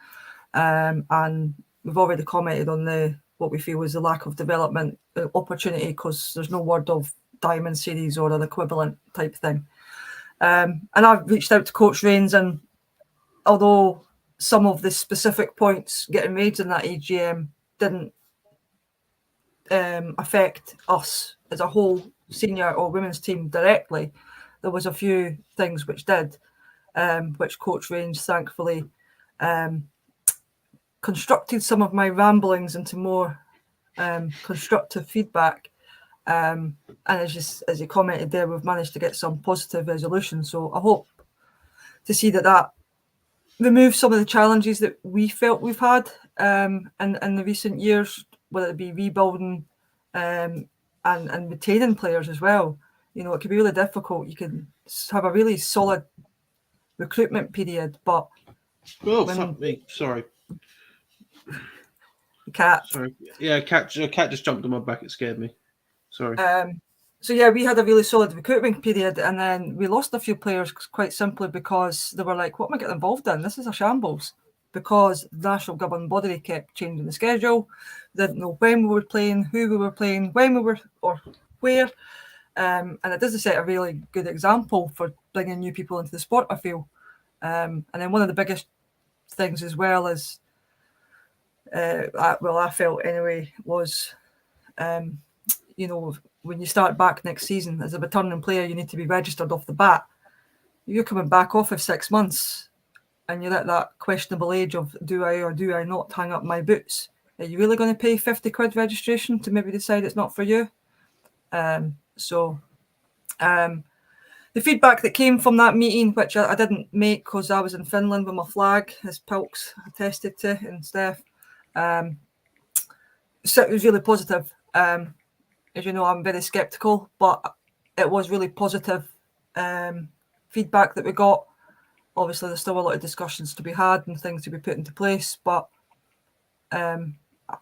And we've already commented on what we feel is the lack of development opportunity, because there's no word of Diamond Series or an equivalent type thing. And I've reached out to Coach Rains, and although some of the specific points getting made in that AGM didn't affect us as a whole senior or women's team directly, there was a few things which did, which Coach Rains thankfully constructed some of my ramblings into more constructive feedback. And as you commented there, we've managed to get some positive resolution. So I hope to see that remove some of the challenges that we felt we've had in the recent years, whether it be rebuilding and retaining players as well. It can be really difficult. You can have a really solid recruitment period, but fuck me, sorry. The cat. Sorry. Yeah, a cat just jumped on my back. It scared me. Sorry. So yeah, we had a really solid recruitment period, and then we lost a few players quite simply because they were like, what am I getting involved in? This is a shambles. Because the national governing body kept changing the schedule. They didn't know when we were playing, who we were playing, when we were, or where. And it doesn't set a really good example for bringing new people into the sport, I feel. And then one of the biggest things as well is, I felt anyway, was, you know, when you start back next season as a returning player, you need to be registered off the bat. You're coming back off of 6 months and you're at that questionable age of do I or do I not hang up my boots? Are you really going to pay 50 quid registration to maybe decide it's not for you? The feedback that came from that meeting, which I didn't make because I was in Finland with my flag, as Pilks attested to, and Steph, so it was really positive. As you know, I'm very sceptical, but it was really positive feedback that we got. Obviously, there's still a lot of discussions to be had and things to be put into place, but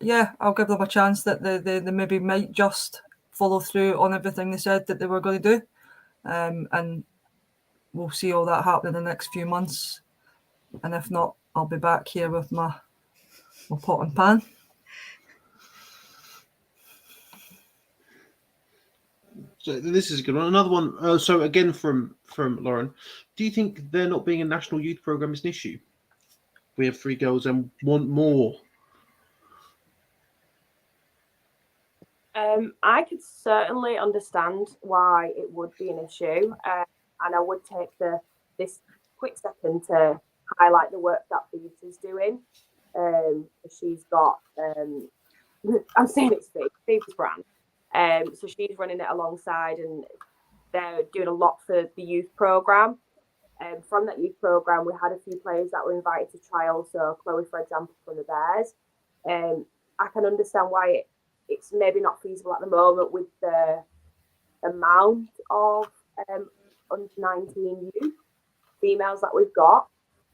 yeah, I'll give them a chance that they maybe might just follow through on everything they said that they were going to do. And we'll see all that happen in the next few months. And if not, I'll be back here with my pot and pan. So this is a good one. Another one. So again, from Lauren, do you think there not being a national youth program is an issue? We have 3 girls and want more. I could certainly understand why it would be an issue, and I would take this quick second to highlight the work that Phoebes is doing. She's got, I'm saying it's Phoebes brand. So she's running it alongside, and they're doing a lot for the youth program. From that youth program, we had a few players that were invited to trial. So Chloe, for example, from the Bears. I can understand why it's maybe not feasible at the moment with the amount of under 19 youth females that we've got.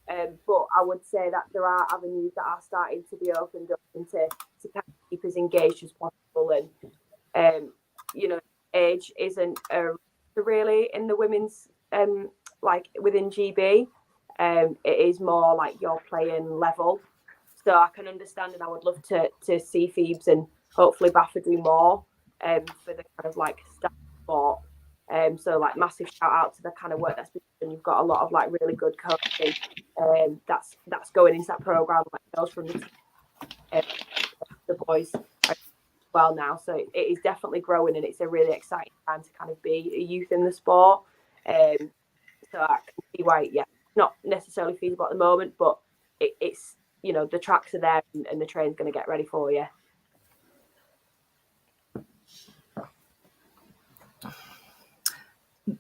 But I would say that there are avenues that are starting to be opened up and to kind of keep as engaged as possible. And you know, age isn't really in the women's like within GB. It is more like your playing level. So I can understand, and I would love to see Phoebes and hopefully Baffa do more for the kind of like staff sport. So like massive shout out to the kind of work that's been done. You've got a lot of like really good coaching that's going into that program, like girls from the boys as well now. So it is definitely growing, and it's a really exciting time to kind of be a youth in the sport. So I can see why, yeah, not necessarily feasible at the moment, but it's, you know, the tracks are there and the train's going to get ready for you.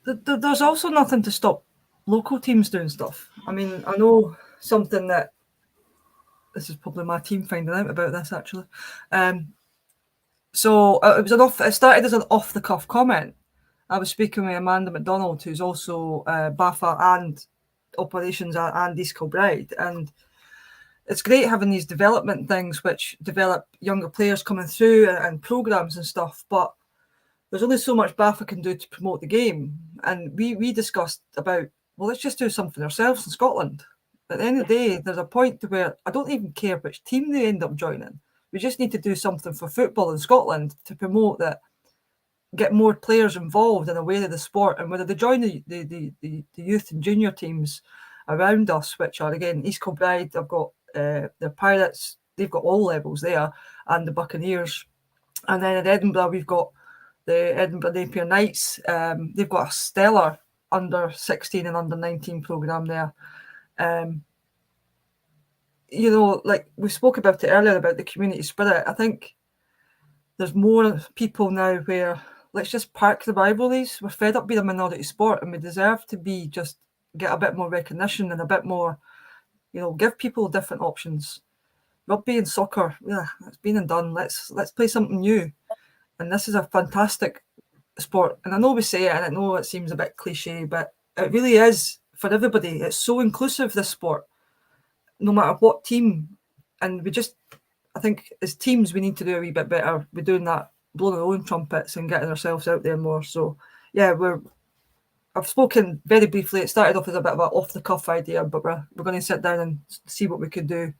There's also nothing to stop local teams doing stuff. I mean, I know something that this is probably my team finding out about this actually. So it started as an off the cuff comment. I was speaking with Amanda McDonald, who's also Baffa and operations and East Kilbride, and it's great having these development things which develop younger players coming through and programs and stuff, but there's only so much Baffa can do to promote the game. And we discussed about, well, let's just do something ourselves in Scotland. At the end of the day, there's a point to where I don't even care which team they end up joining. We just need to do something for football in Scotland to promote that, get more players involved and aware of the sport, and whether they join the youth and junior teams around us, which are again East Kilbride. I've got the Pirates, they've got all levels there, and the Buccaneers. And then in Edinburgh, we've got the Edinburgh Napier Knights. They've got a stellar under 16 and under 19 programme there. You know, like we spoke about it earlier about the community spirit. I think there's more people now where let's just park the rivalries. We're fed up being a minority sport, and we deserve to be just get a bit more recognition and a bit more, you know, give people different options. Rugby and soccer, yeah, it's been and done. Let's play something new. And this is a fantastic sport. And I know we say it, and I know it seems a bit cliche, but it really is for everybody. It's so inclusive, this sport, no matter what team. And we just, I think as teams, we need to do a wee bit better. We're doing that, blowing our own trumpets and getting ourselves out there more. So, yeah, I've spoken very briefly. It started off as a bit of an off-the-cuff idea, but we're going to sit down and see what we could do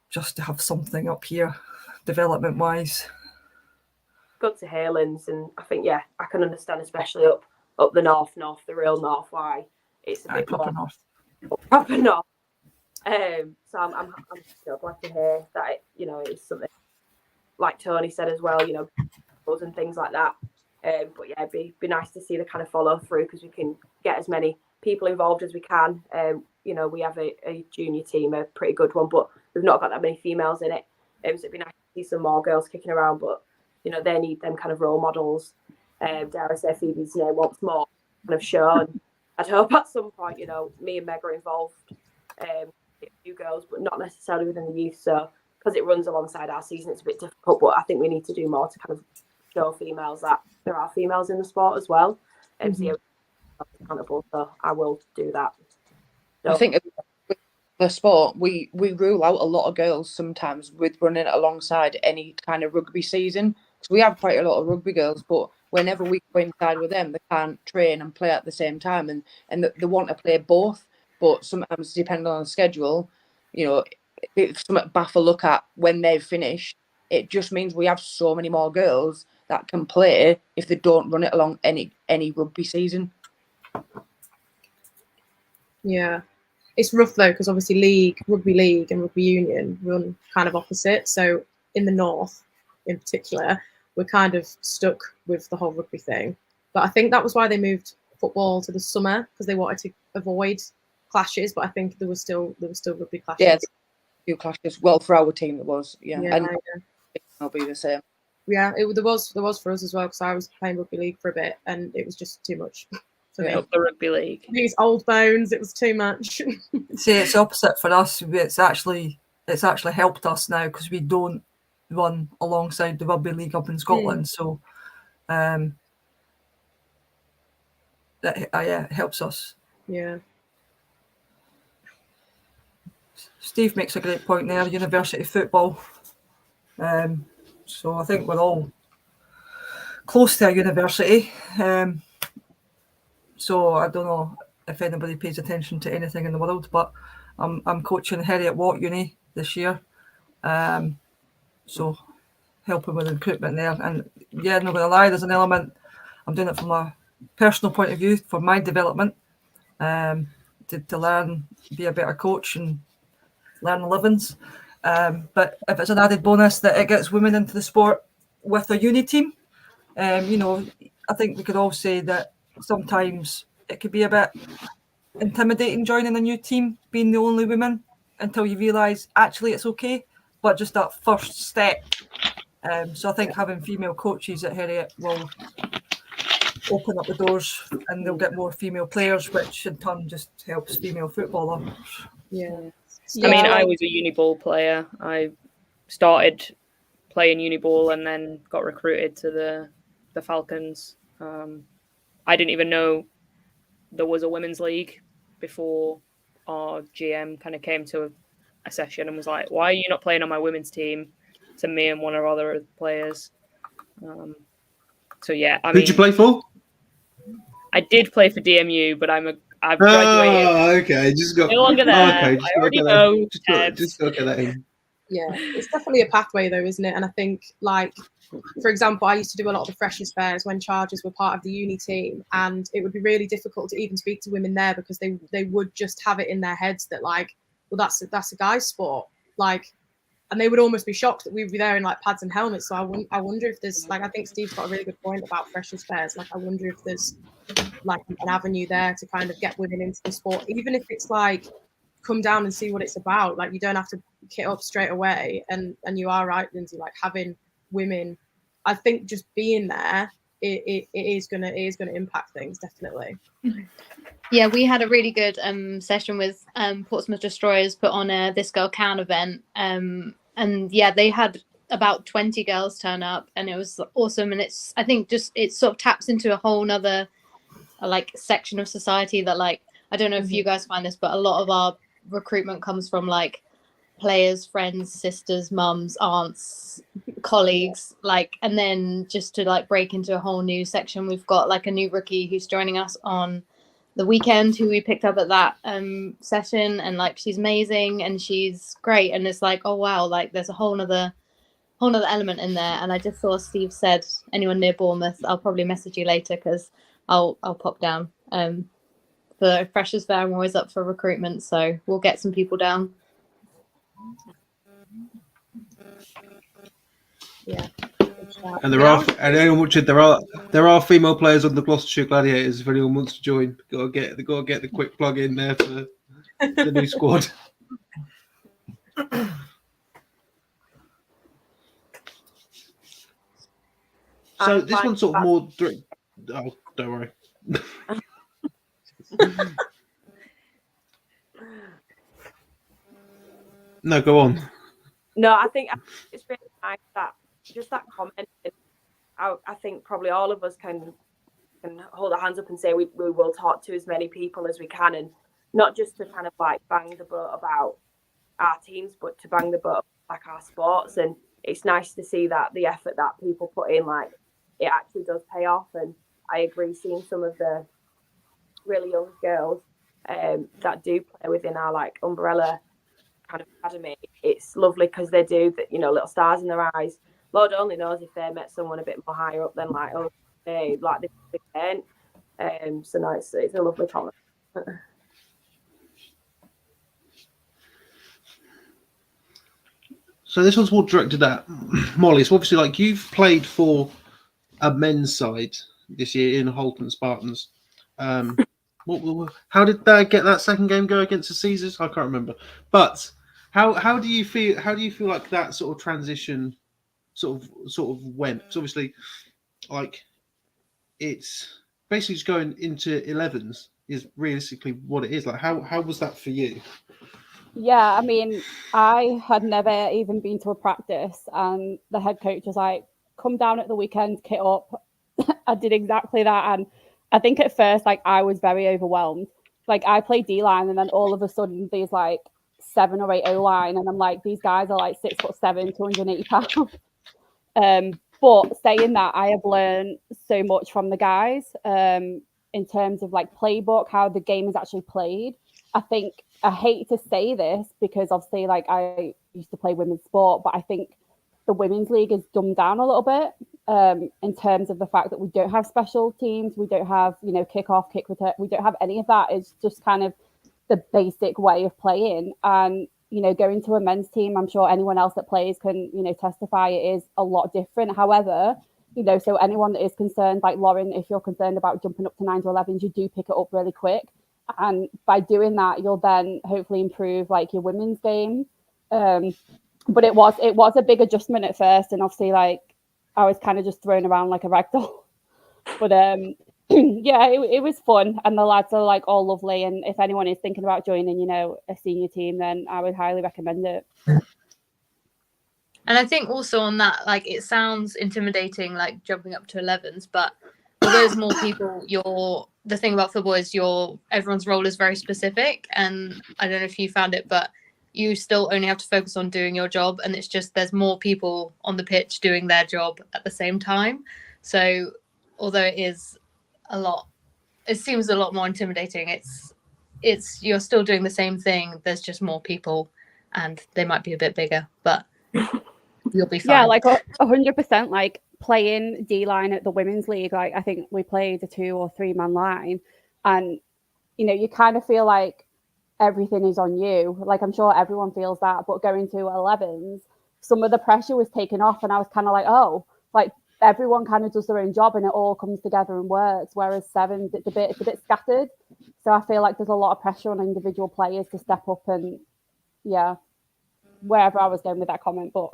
just to have something up here, development-wise. Good to Highlands, and I think, yeah, I can understand, especially up the north, the real north, why it's a bit more north. proper not. So I'm glad to hear that it's something like Tony said as well, and things like that. But yeah, it'd be nice to see the kind of follow through, because we can get as many people involved as we can. We have a junior team, a pretty good one, but we've not got that many females in it. So it'd be nice to see some more girls kicking around, but they need them kind of role models. Dare I say, Phoebe's name once more kind of shown. I'd hope at some point, me and Meg are involved, a few girls, but not necessarily within the youth. So because it runs alongside our season, it's a bit difficult, but I think we need to do more to kind of show females that there are females in the sport as well. So yeah, accountable, so I will do that. So, I think with the sport, we rule out a lot of girls sometimes with running alongside any kind of rugby season. Because we have quite a lot of rugby girls, but whenever we go inside with them, they can't train and play at the same time, and they want to play both. But sometimes, depending on the schedule, if something baff a look at when they've finished, it just means we have so many more girls that can play if they don't run it along any rugby season. Yeah, it's rough though, because obviously rugby league and rugby union run kind of opposite. So in the north, in particular, we're kind of stuck with the whole rugby thing. But I think that was why they moved football to the summer, because they wanted to avoid clashes. But I think there was still rugby clashes. Yeah, a few clashes. Well, for our team, it was. Yeah, and it'll be the same. Yeah, there was for us as well, because I was playing rugby league for a bit, and it was just too much for me. The rugby league. These old bones, it was too much. See, it's opposite for us. It's actually helped us now, because we don't run alongside the rugby league up in Scotland. So, it helps us. Yeah. Steve makes a great point there. University football. So I think we're all close to a university. So I don't know if anybody pays attention to anything in the world, but I'm coaching Heriot Watt Uni this year. So helping with recruitment there. And yeah, not going to lie, there's an element, I'm doing it from a personal point of view, for my development, to learn, be a better coach and learn livings. But if it's an added bonus that it gets women into the sport with a uni team, I think we could all say that sometimes it could be a bit intimidating joining a new team, being the only woman, until you realise actually it's okay, but just that first step. So I think having female coaches at Heriot will open up the doors, and they'll get more female players, which in turn just helps female footballers. Yeah. I mean, I was a uni ball player. I started playing uni ball and then got recruited to the Falcons. I didn't even know there was a women's league before our GM kind of came to a session and was like, "Why are you not playing on my women's team?" To me and one of our other players. So yeah, I mean, who'd you play for? I did play for DMU, but I've graduated. Oh, okay. Just got no longer there. I already know. Just got to get that in. Yeah, it's definitely a pathway though, isn't it? And I think, like, for example, I used to do a lot of the freshers fairs when Chargers were part of the uni team, and it would be really difficult to even speak to women there, because they would just have it in their heads that, like, well, that's a guy's sport, like, and they would almost be shocked that we'd be there in like pads and helmets. So I wonder if there's, like, I think Steve's got a really good point about freshers fairs. Like, I wonder if there's like an avenue there to kind of get women into the sport, even if it's like, come down and see what it's about. Like, you don't have to kit up straight away. And you are right, Lindsay, like having women, I think just being there, it is gonna impact things, definitely. Yeah, we had a really good session with Portsmouth Destroyers put on a This Girl Can event. And yeah, they had about 20 girls turn up, and it was awesome. And I think it sort of taps into a whole nother like section of society that, like, I don't know if you guys find this, but a lot of our recruitment comes from like players, friends, sisters, mums, aunts, colleagues, like, and then just to like break into a whole new section, we've got like a new rookie who's joining us on the weekend, who we picked up at that session, and like she's amazing and she's great, and it's like, oh wow, like there's a whole nother element in there. And I just saw Steve said, anyone near Bournemouth, I'll probably message you later because I'll pop down the Freshers Fair. I'm always up for recruitment, so we'll get some people down. Yeah. And there are female players on the Gloucestershire Gladiators. If anyone wants to join, got to get the quick plug in there for the new squad. So this one's sort of more. Oh, don't worry. No, go on. No, I think it's really nice that just that comment. I think probably all of us can hold our hands up and say we will talk to as many people as we can, and not just to kind of like bang the boat about our teams, but to bang the boat like our sports. And it's nice to see that the effort that people put in, like, it actually does pay off. And I agree, seeing some of the really young girls that do play within our like umbrella kind of academy, it's lovely because they do that, you know, little stars in their eyes. Lord only knows if they met someone a bit more higher up than like, oh, hey, like this event. So no, it's a lovely comment. So this one's more directed at Molly. So obviously, like, you've played for a men's side this year in Holton Spartans. How did they get that second game go against the Caesars? I can't remember. But how do you feel? How do you feel like that sort of transition sort of went? So obviously, like, it's basically just going into 11s is realistically what it is. Like, how was that for you? Yeah, I mean, I had never even been to a practice, and the head coach was like, come down at the weekend, kit up. I did exactly that. And I think at first, like, I was very overwhelmed. Like, I played D-line, and then all of a sudden these like 7 or 8 O-line, and I'm like, these guys are like 6'7", 280 pounds. But saying that, I have learned so much from the guys in terms of like playbook, how the game is actually played. I think, I hate to say this because obviously, like, I used to play women's sport, but I think the women's league is dumbed down a little bit in terms of the fact that we don't have special teams, we don't have, you know, kick off, kick return, we don't have any of that. It's just kind of the basic way of playing. And, you know, going to a men's team, I'm sure anyone else that plays can, you know, testify it is a lot different. However, you know, so anyone that is concerned, like Lauren, if you're concerned about jumping up to 9 to 11s, you do pick it up really quick. And by doing that, you'll then hopefully improve like your women's game. But it was a big adjustment at first, and obviously, like, I was kind of just thrown around like a ragdoll. But yeah, it was fun, and the lads are like all lovely. And if anyone is thinking about joining, you know, a senior team, then I would highly recommend it. And I think also on that, like, it sounds intimidating, like jumping up to 11s, but although there's more people, the thing about football is everyone's role is very specific. And I don't know if you found it, but you still only have to focus on doing your job. And it's just, there's more people on the pitch doing their job at the same time. So although it is it seems a lot more intimidating, it's you're still doing the same thing. There's just more people and they might be a bit bigger, but you'll be fine. Yeah, like 100%, like playing D-line at the women's league. Like, I think we played a 2 or 3 man line, and, you know, you kind of feel like everything is on you. Like, I'm sure everyone feels that, but going to 11s, some of the pressure was taken off, and I was kind of like, oh, like, everyone kind of does their own job and it all comes together and works. Whereas 7s, it's a bit scattered. So I feel like there's a lot of pressure on individual players to step up, and yeah, wherever I was going with that comment, but.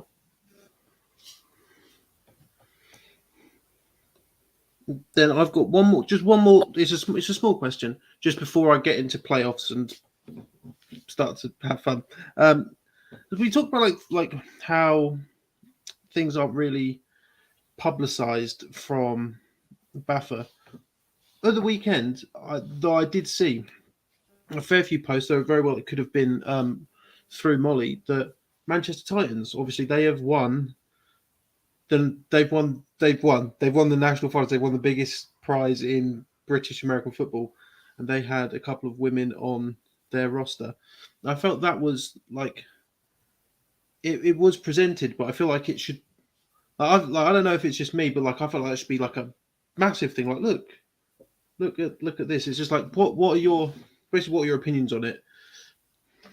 Then I've got one more. It's a small question. Just before I get into playoffs and start to have fun, we talk about like how things aren't really publicised from BAFA. Over the weekend, though, I did see a fair few posts. Though very well it could have been through Molly, that Manchester Titans, obviously they have won. Then they've won the national finals. They've won the biggest prize in British American football, and they had a couple of women on their roster. I felt that was like it was presented, but I feel like it should. I don't know if it's just me, but like I felt like it should be like a massive thing. Like, look, look at this. It's just like what are your opinions on it?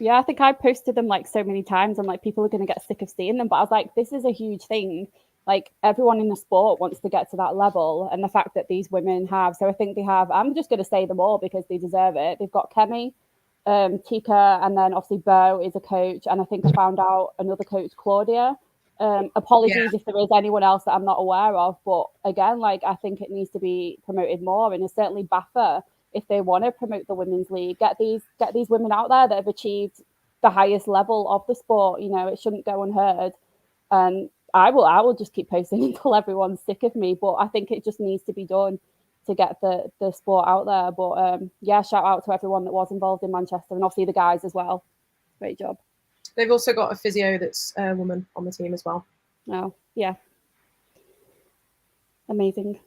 Yeah, I think I posted them like so many times, and like people are going to get sick of seeing them. But I was like, this is a huge thing. Like everyone in the sport wants to get to that level, and the fact that these women have. So I think they have. I'm just going to say them all because they deserve it. They've got Kemi, Tika, and then obviously Bo is a coach, and I think I found out another coach, Claudia. Apologies if there is anyone else that I'm not aware of, but again, like I think it needs to be promoted more, and it's certainly BAFA, if they want to promote the women's league, get these women out there that have achieved the highest level of the sport. You know, it shouldn't go unheard. And I will just keep posting until everyone's sick of me. But I think it just needs to be done to get the sport out there. But yeah, shout out to everyone that was involved in Manchester, and obviously the guys as well. Great job. They've also got a physio that's a woman on the team as well. Oh, yeah. Amazing.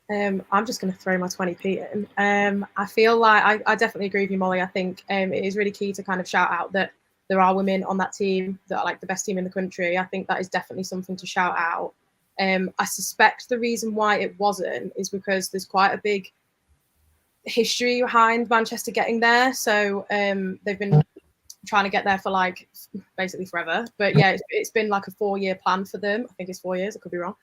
I'm just going to throw my 20p in. I feel like I definitely agree with you, Molly. I think it is really key to kind of shout out that there are women on that team that are like the best team in the country. I think that is definitely something to shout out. I suspect the reason why it wasn't is because there's quite a big history behind Manchester getting there. So they've been trying to get there for like basically forever. But yeah, it's been like a 4-year plan for them. I think it's 4 years. I could be wrong.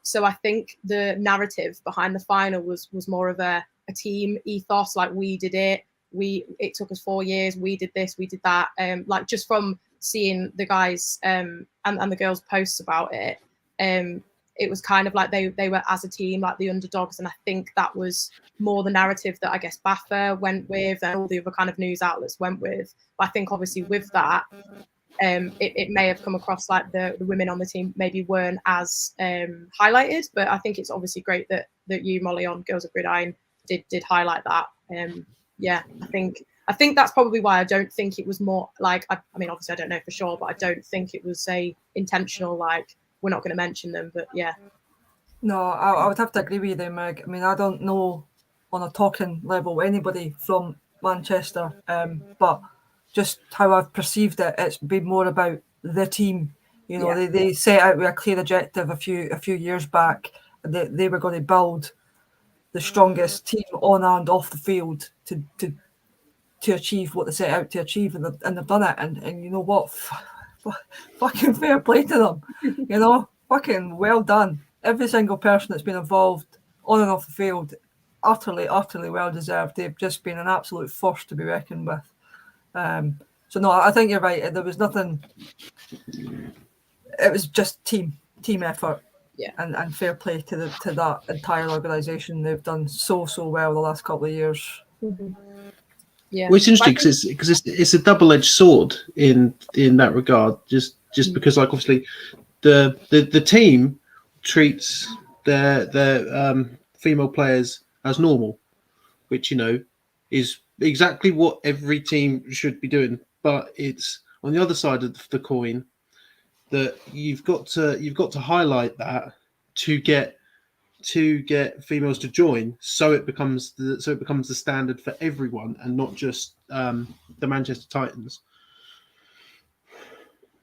So I think the narrative behind the final was more of a team ethos. Like we did it. It took us 4 years. We did this. We did that. Like just from seeing the guys and the girls' posts about it, it was kind of like they were as a team like the underdogs, and I think that was more the narrative that I guess BAFA went with and all the other kind of news outlets went with. But I think obviously with that, it may have come across like the women on the team maybe weren't as highlighted. But I think it's obviously great that you, Molly, on Girls of Gridiron did highlight that. Yeah, I think that's probably why I don't think it was more like I mean obviously I don't know for sure, but I don't think it was a intentional like we're not going to mention them. But yeah. No, I would have to agree with you, Meg. I mean, I don't know on a talking level anybody from Manchester, but just how I've perceived it, it's been more about the team. You know, they set out with a clear objective a few years back. They were going to build the strongest team on and off the field to achieve what they set out to achieve, and they've done it. And you know what? Fucking fair play to them. You know, fucking well done. Every single person that's been involved on and off the field, utterly well deserved. They've just been an absolute force to be reckoned with. So no, I think you're right. There was nothing. It was just team effort. Yeah. And fair play to that entire organisation. They've done so well the last couple of years. Mm-hmm. Yeah. Well, it's interesting because it's a double-edged sword in that regard. Just because like obviously the team treats their female players as normal, which you know is exactly what every team should be doing. But it's on the other side of the coin that you've got to highlight that to get females to join, so it becomes the standard for everyone and not just the Manchester Titans.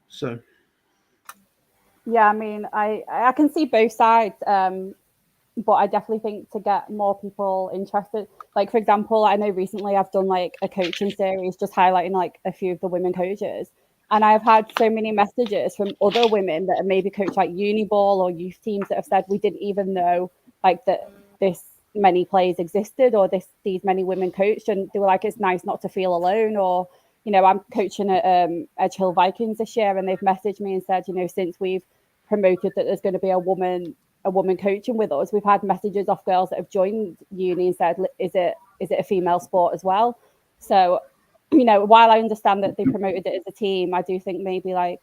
So yeah, I mean, I can see both sides, but I definitely think to get more people interested, like for example, I know recently I've done like a coaching series just highlighting like a few of the women coaches, and I've had so many messages from other women that have maybe coached like uni ball or youth teams that have said we didn't even know like that this many players existed or these many women coached, and they were like, it's nice not to feel alone. Or you know, I'm coaching at Edge Hill Vikings this year, and they've messaged me and said, you know, since we've promoted that there's going to be a woman coaching with us, we've had messages off girls that have joined uni and said, is it a female sport as well? So you know, while I understand that they promoted it as a team, I do think maybe like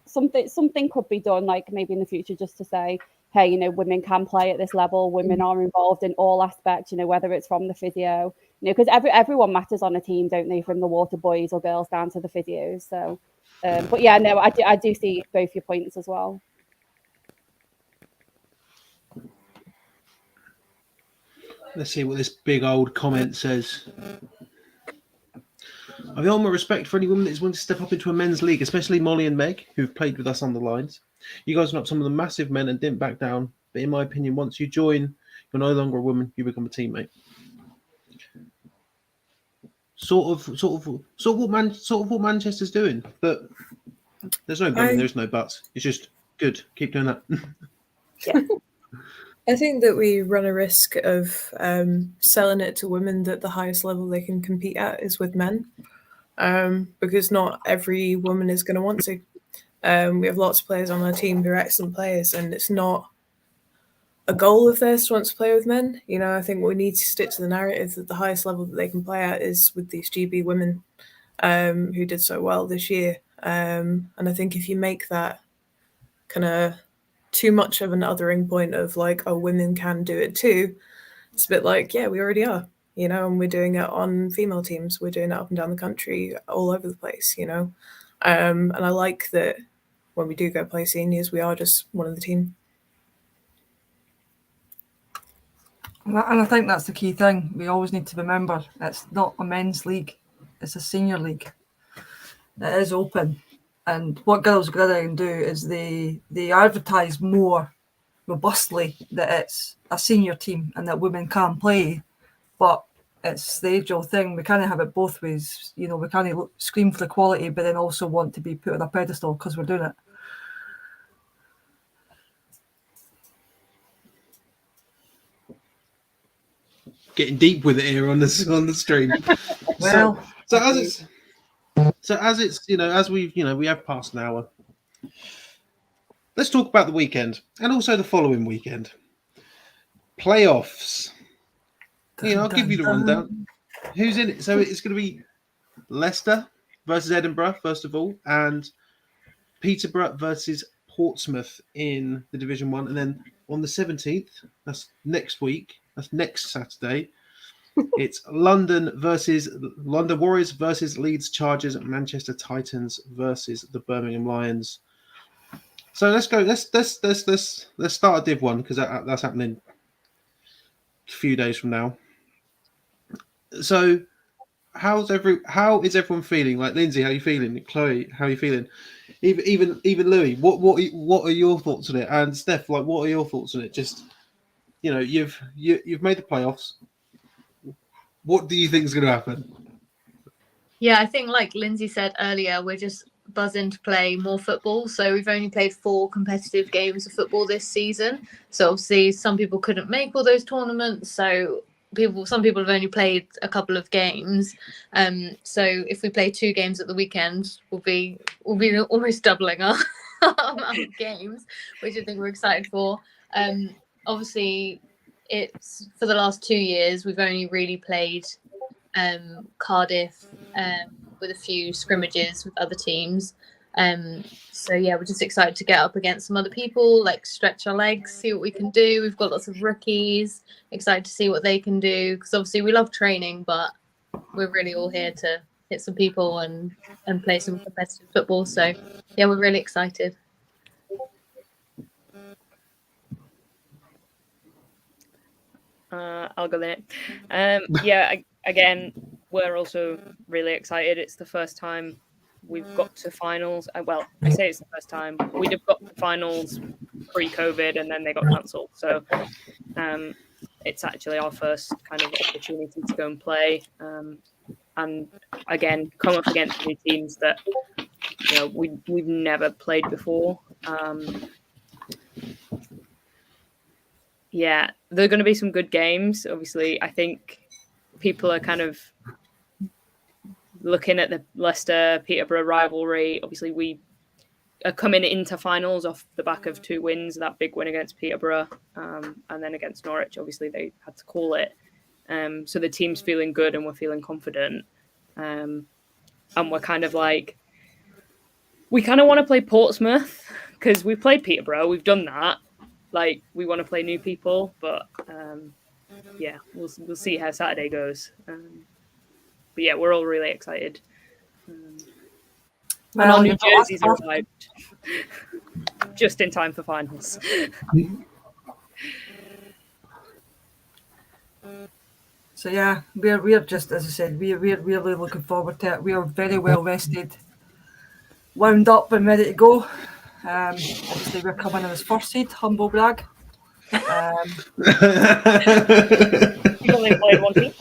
something could be done, like maybe in the future, just to say, hey, you know, women can play at this level. Women are involved in all aspects, you know, whether it's from the physio, you know, because everyone matters on a team, don't they? From the water boys or girls down to the physios. So, but yeah, no, I do see both your points as well. Let's see what this big old comment says. I have all my respect for any woman that is willing to step up into a men's league, especially Molly and Meg, who've played with us on the lines. You guys were up some of the massive men and didn't back down But in my opinion, once you join, you're no longer a woman, you become a teammate. Sort of what Manchester's doing, but there's no but, there's no buts. It's just good. Keep doing that. Yeah. I think that we run a risk of selling it to women that the highest level they can compete at is with men, because not every woman is going to want to. We have lots of players on our team who are excellent players, and it's not a goal of theirs to want to play with men. You know, I think we need to stick to the narrative that the highest level that they can play at is with these GB women who did so well this year. And I think if you make that kind of too much of an othering point of like, oh, women can do it too, it's a bit like, yeah, we already are, you know, and we're doing it on female teams. We're doing it up and down the country, all over the place, you know. And I like that when we do go play seniors, we are just one of the team. And I think that's the key thing. We always need to remember it's not a men's league, it's a senior league. It is open. And what Girls Grid do is they advertise more robustly that it's a senior team and that women can play. But it's the age-old thing. We can't have it both ways. You know, we can't scream for equality but then also want to be put on a pedestal because we're doing it. Getting deep with it here on the stream. Well, so as it's you know, as we've we have passed an hour. Let's talk about the weekend and also the following weekend. Playoffs. I'll give you the rundown. Who's in it? So it's going to be Leicester versus Edinburgh first of all, and Peterborough versus Portsmouth in the Division 1, and then on the 17th, that's next week. That's next Saturday. It's London Warriors versus Leeds Chargers, Manchester Titans versus the Birmingham Lions. So let's go. Let's start a Div 1 because that's happening a few days from now. So how is everyone feeling? Like Lindsay, how are you feeling? Chloe, how are you feeling? Even Louis, what are your thoughts on it? And Steph, like, what are your thoughts on it? Just you've made the playoffs. What do you think is going to happen? Yeah, I think like Lindsay said earlier, we're just buzzing to play more football. So we've only played 4 competitive games of football this season. So obviously some people couldn't make all those tournaments. So some people have only played a couple of games. So if we play 2 games at the weekend, we'll be almost doubling our amount of games, which I think we're excited for. Obviously, it's for the last 2 years we've only really played Cardiff with a few scrimmages with other teams. So yeah, we're just excited to get up against some other people, like stretch our legs, see what we can do. We've got lots of rookies, excited to see what they can do, because obviously we love training, but we're really all here to hit some people and play some competitive football. So yeah, we're really excited. I'll go there. Yeah, again, we're also really excited. It's the first time we've got to finals. Well, I say it's the first time. We'd have got to finals pre-COVID and then they got cancelled. So it's actually our first kind of opportunity to go and play. And again, come up against new teams that we've never played before. Yeah, there are going to be some good games. Obviously, I think people are kind of looking at the Leicester-Peterborough rivalry. Obviously, we are coming into finals off the back of 2 wins, that big win against Peterborough and then against Norwich. Obviously, they had to call it. So the team's feeling good and we're feeling confident. And we're kind of like, we kind of want to play Portsmouth because we've played Peterborough. We've done that. Like, we want to play new people, but yeah, we'll see how Saturday goes. But yeah, we're all really excited. And our new jerseys arrived just in time for finals. So yeah, we're just, as I said, we're really looking forward to it. We are very well rested, wound up and ready to go. Obviously, we're coming in as first seed, humble brag. You've only played one team.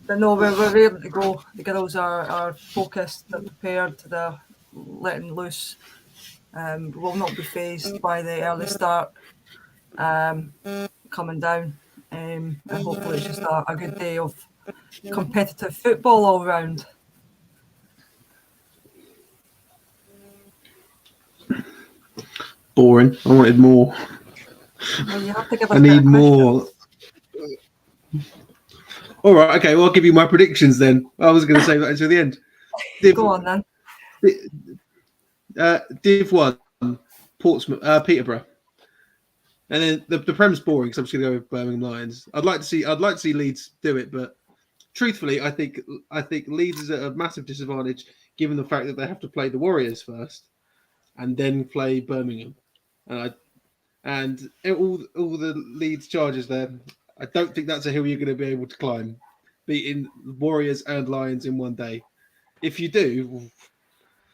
But no, we're ready to go. The girls are focused, they're prepared, they're letting loose. We will not be phased by the early start coming down. And hopefully it's just a good day of competitive football all round. Boring. I wanted more. Well, you have to give us I need more. All right, okay. Well, I'll give you my predictions then. I was going to say that until the end. Go on then. Div 1, Portsmouth, Peterborough, and then the Prem's boring because I'm just going to go with Birmingham Lions. I'd like to see Leeds do it, but truthfully, I think Leeds is at a massive disadvantage given the fact that they have to play the Warriors first and then play Birmingham, and all the Leeds charges there. I don't think that's a hill you're going to be able to climb, beating Warriors and Lions in one day. If you do,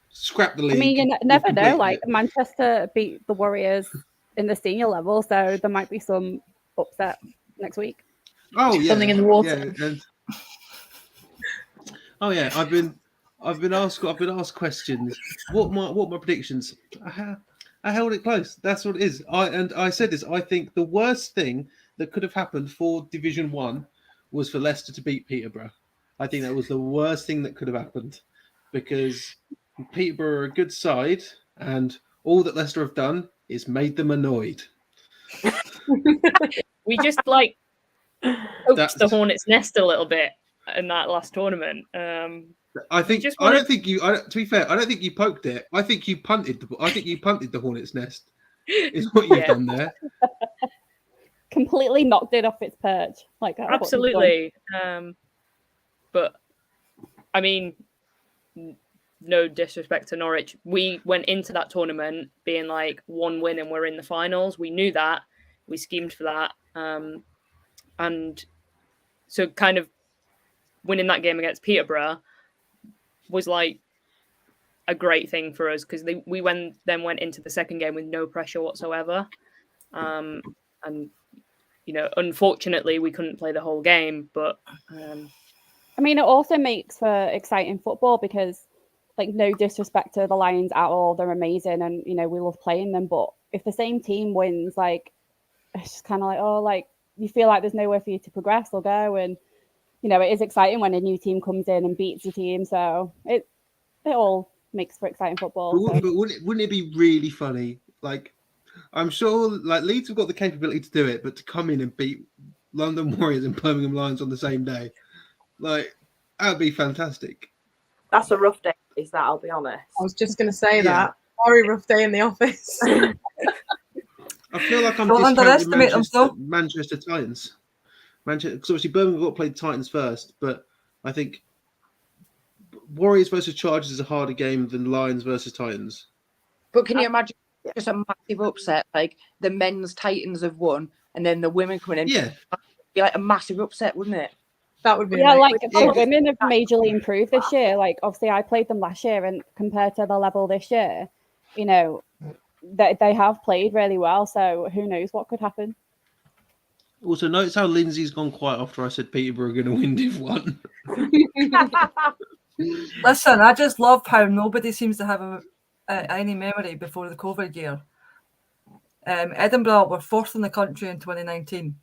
scrap the league. I mean, you never know. Like Manchester beat the Warriors in the senior level, so there might be some upset next week. Oh yeah, Something in the water. Yeah, oh yeah, I've been asked questions. What my predictions? I held it close. That's what it is. I said this. I think the worst thing that could have happened for Division 1 was for Leicester to beat Peterborough. I think that was the worst thing that could have happened because Peterborough are a good side, and all that Leicester have done is made them annoyed. We just poked the hornet's nest a little bit in that last tournament. I don't think you poked it. I think you punted the hornet's nest. Is what you've done there. Completely knocked it off its perch. Like absolutely. But I mean, no disrespect to Norwich. We went into that tournament being like one win and we're in the finals. We knew that. We schemed for that. And so kind of winning that game against Peterborough was like a great thing for us because we went into the second game with no pressure whatsoever. And, you know, unfortunately, we couldn't play the whole game. But I mean, it also makes for exciting football because, like, no disrespect to the Lions at all. They're amazing and, you know, we love playing them. But if the same team wins, like, it's just kind of like, oh, like, you feel like there's nowhere for you to progress or go. And, you know, it is exciting when a new team comes in and beats the team. So it all makes for exciting football. But wouldn't it be really funny? Like, I'm sure like Leeds have got the capability to do it, but to come in and beat London Warriors and Birmingham Lions on the same day, like, that would be fantastic. That's a rough day, is that? I'll be honest. I was just going to say that. Very rough day in the office. I feel like I'm Don't underestimate them, Manchester Titans. Manchester, because obviously Birmingham got to play the Titans first, but I think Warriors versus Chargers is a harder game than Lions versus Titans. But can you imagine just a massive upset? Like the men's Titans have won, and then the women coming in. Yeah, it'd be like a massive upset, wouldn't it? That would be like the women have majorly improved this year. Like obviously I played them last year, and compared to the level this year, you know, they have played really well. So who knows what could happen. Also, notice how Lindsay's gone quiet after I said Peterborough are going to win Div 1. Listen, I just love how nobody seems to have any memory before the COVID year. Edinburgh were fourth in the country in 2019.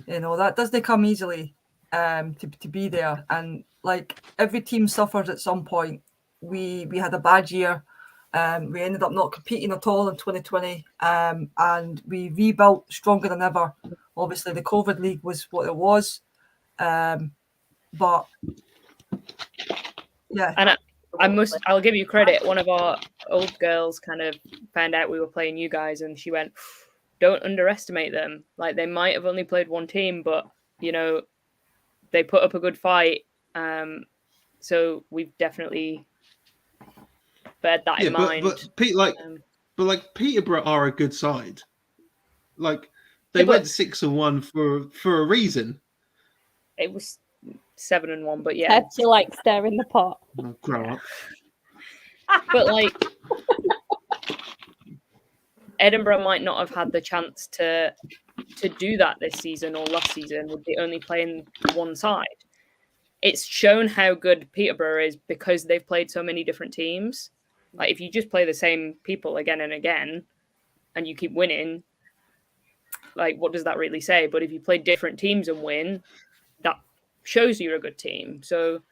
You know, that doesn't come easily to be there. And like every team suffers at some point. We had a bad year. We ended up not competing at all in 2020. And we rebuilt stronger than ever. Obviously, the COVID league was what it was. But yeah. And I'll give you credit. One of our old girls kind of found out we were playing you guys and she went, don't underestimate them. Like they might have only played one team, but you know, they put up a good fight. So we've definitely beared that in mind. But Peterborough are a good side. Like they went 6-1 for a reason. It was 7-1, but yeah. Ted, you like stirring the pot. Oh, grow up. But like Edinburgh might not have had the chance to do that this season or last season with the only playing one side. It's shown how good Peterborough is because they've played so many different teams. Like, if you just play the same people again and again and you keep winning, like, what does that really say? But if you play different teams and win, that shows you're a good team. So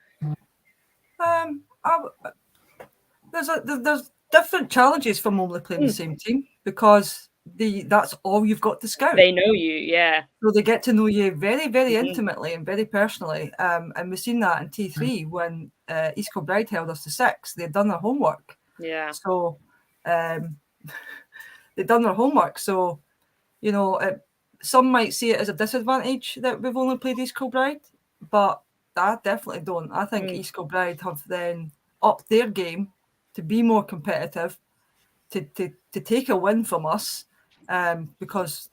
there's different challenges from only playing the same team, because that's all you've got to scout. They know you, yeah. So they get to know you very, very intimately and very personally. And we've seen that in T3 when East Kilbride held us to 6. They'd done their homework. Yeah. So they'd done their homework. So, you know, some might see it as a disadvantage that we've only played East Kilbride, but I definitely don't. I think East Kilbride have then upped their game to be more competitive, to take a win from us, because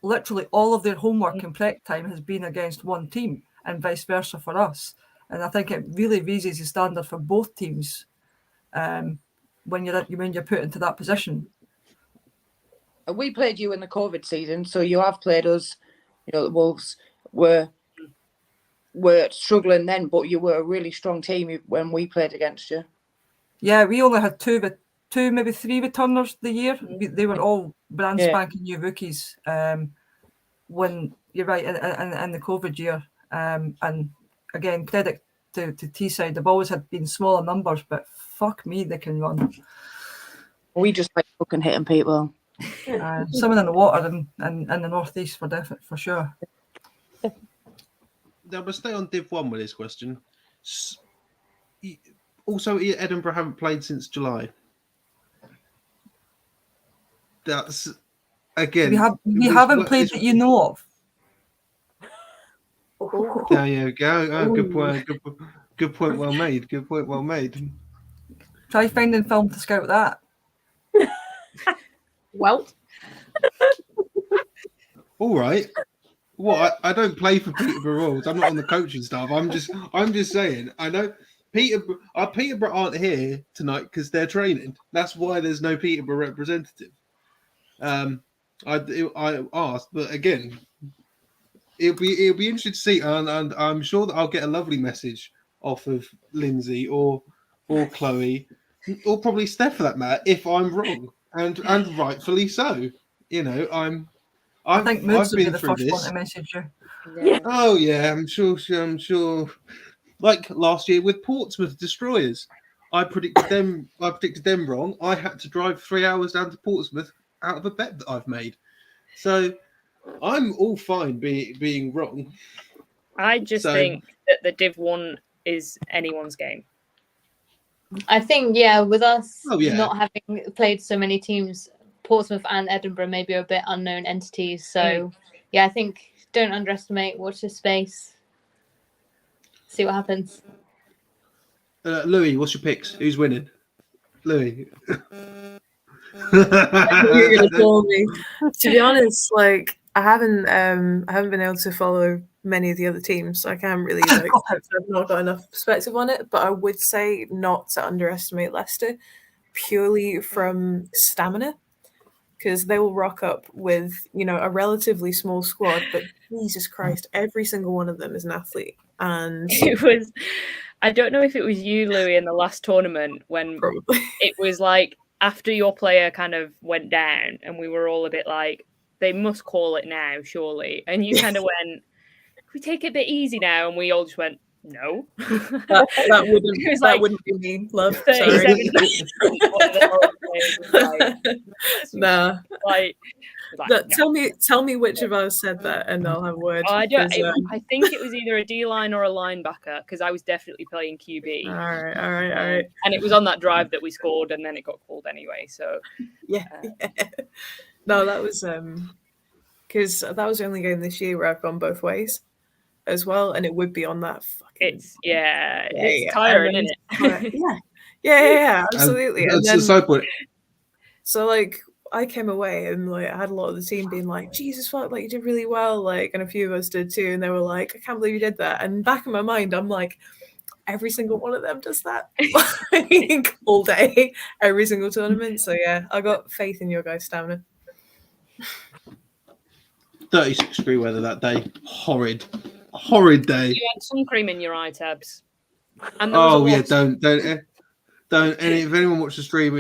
literally all of their homework and prep time has been against one team and vice versa for us. And I think it really raises the standard for both teams when you're put into that position. We played you in the COVID season, so you have played us. You know, the Wolves were struggling then, but you were a really strong team when we played against you. Yeah, we only had two, maybe 3 returners the year. They were all brand spanking new rookies. When you're right in the COVID year, and again, credit to Teesside. They've always been smaller numbers, but fuck me, they can run. We just like fucking hitting people. Someone in the water and in the northeast for sure. Now we'll stay on Div 1 with this question. Also, Edinburgh haven't played since July. That's again. We haven't played that you know of. There you go. Oh, good point. Good point. Well made. Good point. Well made. Try finding film to scout that. Well. All right. What? I don't play for Peterborough Royals. I'm not on the coaching staff. I'm just saying. I know Peterborough aren't here tonight because they're training. That's why there's no Peterborough representative. I asked, but again, it'll be interesting to see, and I'm sure that I'll get a lovely message off of Lindsay or Chloe, or probably Steph for that matter, if I'm wrong, and rightfully so. You know, I think Moods I've will be been the through first this. one to message you. Yeah. Oh yeah, I'm sure. Like last year with Portsmouth Destroyers, I predicted them wrong. I had to drive 3 hours down to Portsmouth out of a bet that I've made. So I'm all fine being wrong. I just think that the Div 1 is anyone's game. I think, with us not having played so many teams, Portsmouth and Edinburgh maybe are a bit unknown entities. So, I think don't underestimate, watch this space, see what happens. Louis, what's your picks? Who's winning? Louis. You're gonna call me. To be honest, like I haven't been able to follow many of the other teams, so I can't really I've not got enough perspective on it. But I would say not to underestimate Leicester, purely from stamina, because they will rock up with a relatively small squad, but Jesus Christ, every single one of them is an athlete. And it was, I don't know if it was you, Louis, in the last tournament when it was like after your player kind of went down and we were all a bit like, they must call it now, surely. And you kind of went, can we take it a bit easy now? And we all just went, no. that wouldn't be me, love. Sorry. Nah. Tell me which of us said that, and I'll have a word. I think it was either a D line or a linebacker, because I was definitely playing QB. All right. And it was on that drive that we scored, and then it got called anyway. So yeah. No, that was because that was the only game this year where I've gone both ways as well, and it would be on that. It's tiring, isn't it? Yeah, absolutely. And then, so like I came away and like I had a lot of the team being like, Jesus fuck, like you did really well, like, and a few of us did too, and they were like, I can't believe you did that. And back in my mind, I'm like, every single one of them does that like, all day, every single tournament. So yeah, I got faith in your guys' stamina. 36-degree weather that day. Horrid day. You had sun cream in your eye, Tabs. And there was Oh a yeah, wasp. don't. And if anyone watched the stream,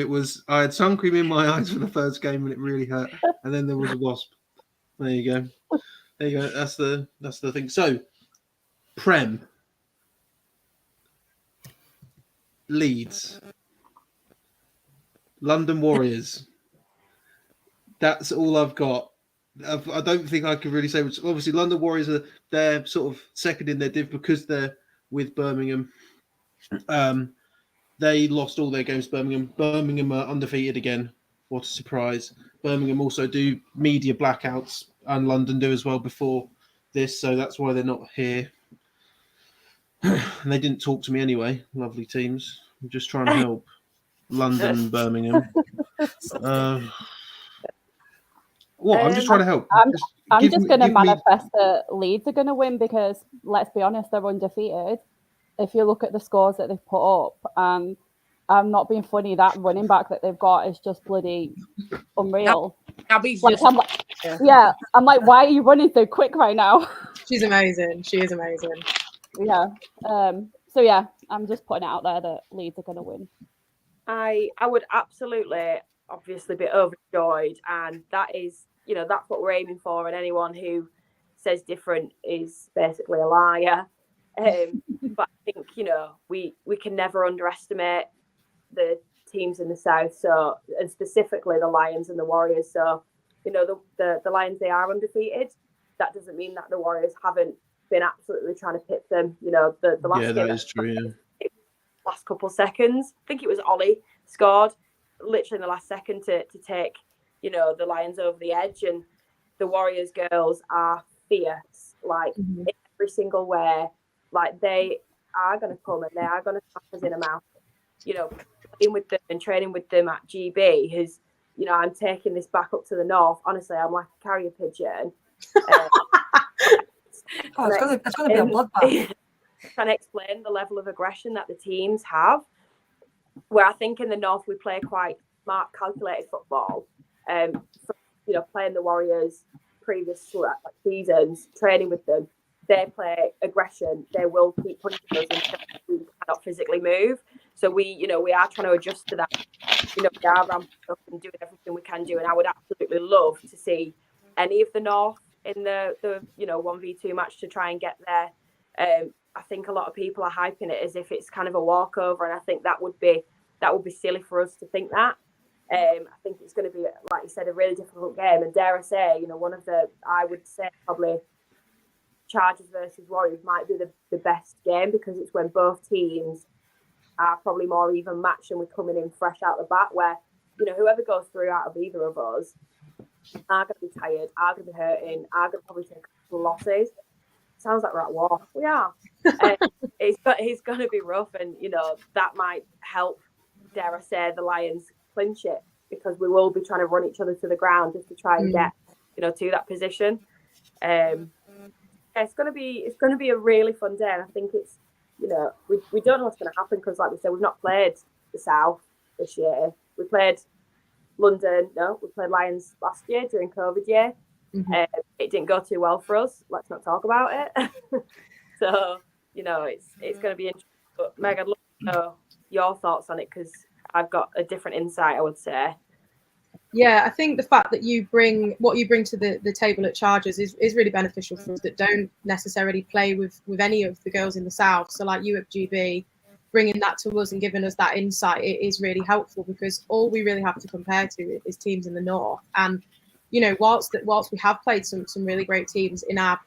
I had sun cream in my eyes for the first game, and it really hurt. And then there was a wasp. There you go. That's the thing. So, Prem, Leeds, London Warriors. That's all I've got. I don't think I could really say. Which, obviously, London Warriors they're sort of second in their div because they're with Birmingham. They lost all their games. Birmingham are undefeated again. What a surprise! Birmingham also do media blackouts, and London do as well before this, so that's why they're not here. And they didn't talk to me anyway. Lovely teams. I'm just trying to help London and Birmingham. What? I'm just trying to help. I'm just going to manifest that Leeds are going to win because, let's be honest, they're undefeated. If you look at the scores that they've put up, I'm not being funny, that running back that they've got is just bloody unreal. I'm like, why are you running so quick right now? She's amazing. She is amazing. Yeah. So yeah, I'm just putting it out there that Leeds are going to win. I would absolutely, obviously, be overjoyed, and that is, that's what we're aiming for. And anyone who says different is basically a liar. But I think we can never underestimate the teams in the south. So, and specifically the Lions and the Warriors. So, the Lions, they are undefeated. That doesn't mean that the Warriors haven't been absolutely trying to pip them. The last game, that is true. Yeah. Last couple seconds, I think it was Ollie scored literally in the last second to take the Lions over the edge, and the Warriors girls are fierce, like in every single way. Like they are going to come and they are going to tap us in a mouth. Playing with them and training with them at GB has, I'm taking this back up to the north. Honestly, I'm like a carrier pigeon. It's going to be a bloodbath. Trying to explain the level of aggression that the teams have, where I think in the north we play quite smart, calculated football. Playing the Warriors previous seasons, training with them, they play aggression. They will keep punishing us until we cannot physically move. So we are trying to adjust to that. We are ramping up and doing everything we can do. And I would absolutely love to see any of the North in the 1v2 match to try and get there. I think a lot of people are hyping it as if it's kind of a walkover, and I think that would be silly for us to think that. I think it's going to be, like you said, a really difficult game. And dare I say, I would say probably Chargers versus Warriors might be the best game, because it's when both teams are probably more even matched and we're coming in fresh out the bat, where whoever goes through out of either of us are going to be tired, are going to be hurting, are going to probably take a couple of losses. Sounds like we're at war. We are. It's going to be rough, and that might help, dare I say, the Lions clinch it, because we will be trying to run each other to the ground just to try and get to that position. It's going to be a really fun day, and I think it's we don't know what's going to happen, because like we said, we've not played the South this year. We played London. No, we played Lions last year during COVID year. It didn't go too well for us. Let's not talk about it. So it's going to be interesting. But Meg, I'd love to know your thoughts on it, because I've got a different insight, I would say. Yeah, I think the fact that you bring to the table at Chargers is really beneficial for us that don't necessarily play with any of the girls in the South. So like you at GB, bringing that to us and giving us that insight, it is really helpful, because all we really have to compare to is teams in the North. And whilst we have played some really great teams in our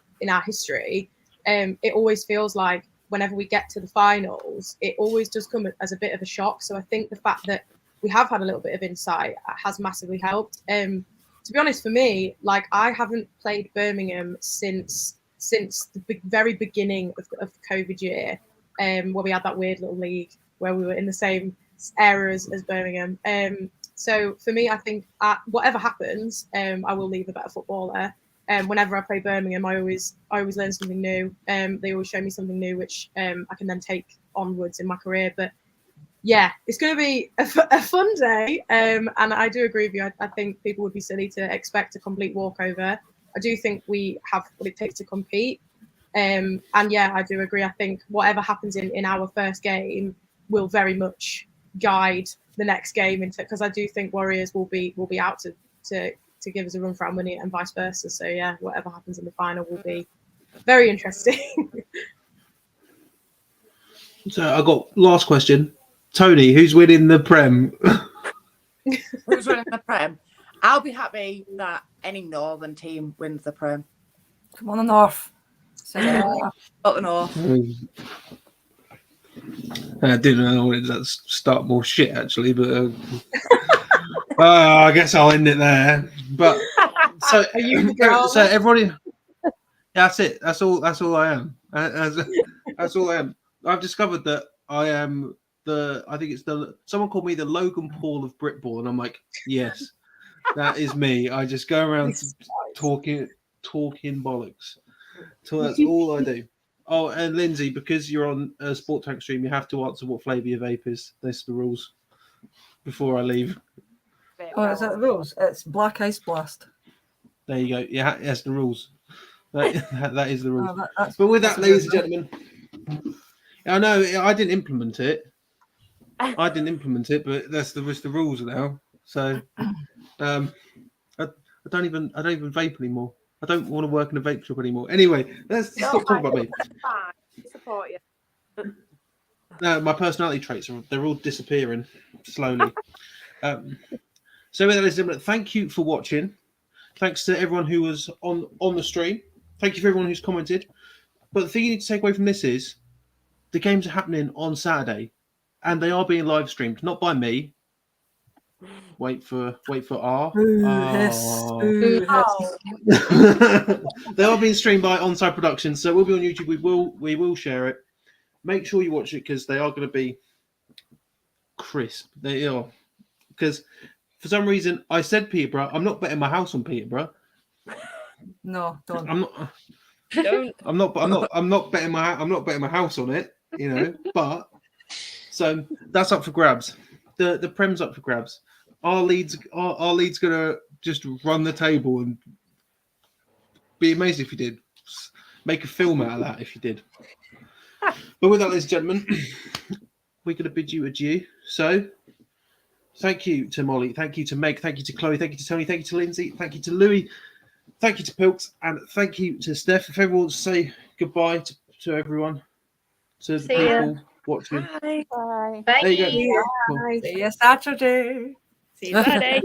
history, it always feels like whenever we get to the finals, it always does come as a bit of a shock. So I think the fact that we have had a little bit of insight has massively helped. To be honest, for me, like I haven't played Birmingham since the very beginning of the COVID year, where we had that weird little league where we were in the same era as Birmingham. So for me, I think whatever happens, I will leave a better footballer. whenever I play Birmingham, I always learn something new. They always show me something new, which I can then take onwards in my career. But yeah, it's going to be a fun day. And I do agree with you. I think people would be silly to expect a complete walkover. I do think we have what it takes to compete. And yeah, I do agree. I think whatever happens in our first game will very much guide the next game, because I do think Warriors will be out to give us a run for our money and vice versa. So yeah, whatever happens in the final will be very interesting. So I got last question. Tony, who's winning the Prem? Who's winning the Prem? I'll be happy that any Northern team wins the Prem. Come on, the North. Not the North. I didn't know when to start more shit actually, but I guess I'll end it there. But so so everybody, that's it. That's all I am. That's all I am. I've discovered that I am I think it's someone called me the Logan Paul of Britball, and I'm like, yes, that is me. I just go around talking bollocks. So that's all I do. Oh, and Lindsay, because you're on a Sportank stream, you have to answer what flavour your vape is. That's the rules before I leave. Oh, is that the rules? It's Black Ice Blast. There you go. Yeah, that's the rules. That is the rules. Oh, but with that, ladies and gentlemen, I know I didn't implement it. But that's the rules now. So, I don't even vape anymore. I don't want to work in a vape shop anymore. Anyway, let's stop talking about me. I support you. No, my personality traits they're all disappearing slowly. So with that, ladies and gentlemen, thank you for watching. Thanks to everyone who was on the stream. Thank you for everyone who's commented. But the thing you need to take away from this is the games are happening on Saturday, and they are being live streamed, not by me. Wait for R. They are being streamed by Onside Productions, so we'll be on YouTube. We will share it. Make sure you watch it because they are going to be crisp. They are, because for some reason I said Peterborough. I'm not betting my house on Peterborough. No, don't. I'm not. Don't. I'm not betting my house on it. You know, but so that's up for grabs. The Prem's up for grabs. Our lead's gonna just run the table, and be amazed if you did. Make a film out of that if you did. But with that, ladies and gentlemen, we're gonna bid you adieu. So thank you to Molly, thank you to Meg, thank you to Chloe, thank you to Tony, thank you to Lindsay, thank you to Louis, thank you to Pilks, and thank you to Steph. If everyone wants to say goodbye to everyone, to the people watching. Bye. Bye. There you go. Cool. See you Saturday. See you Friday.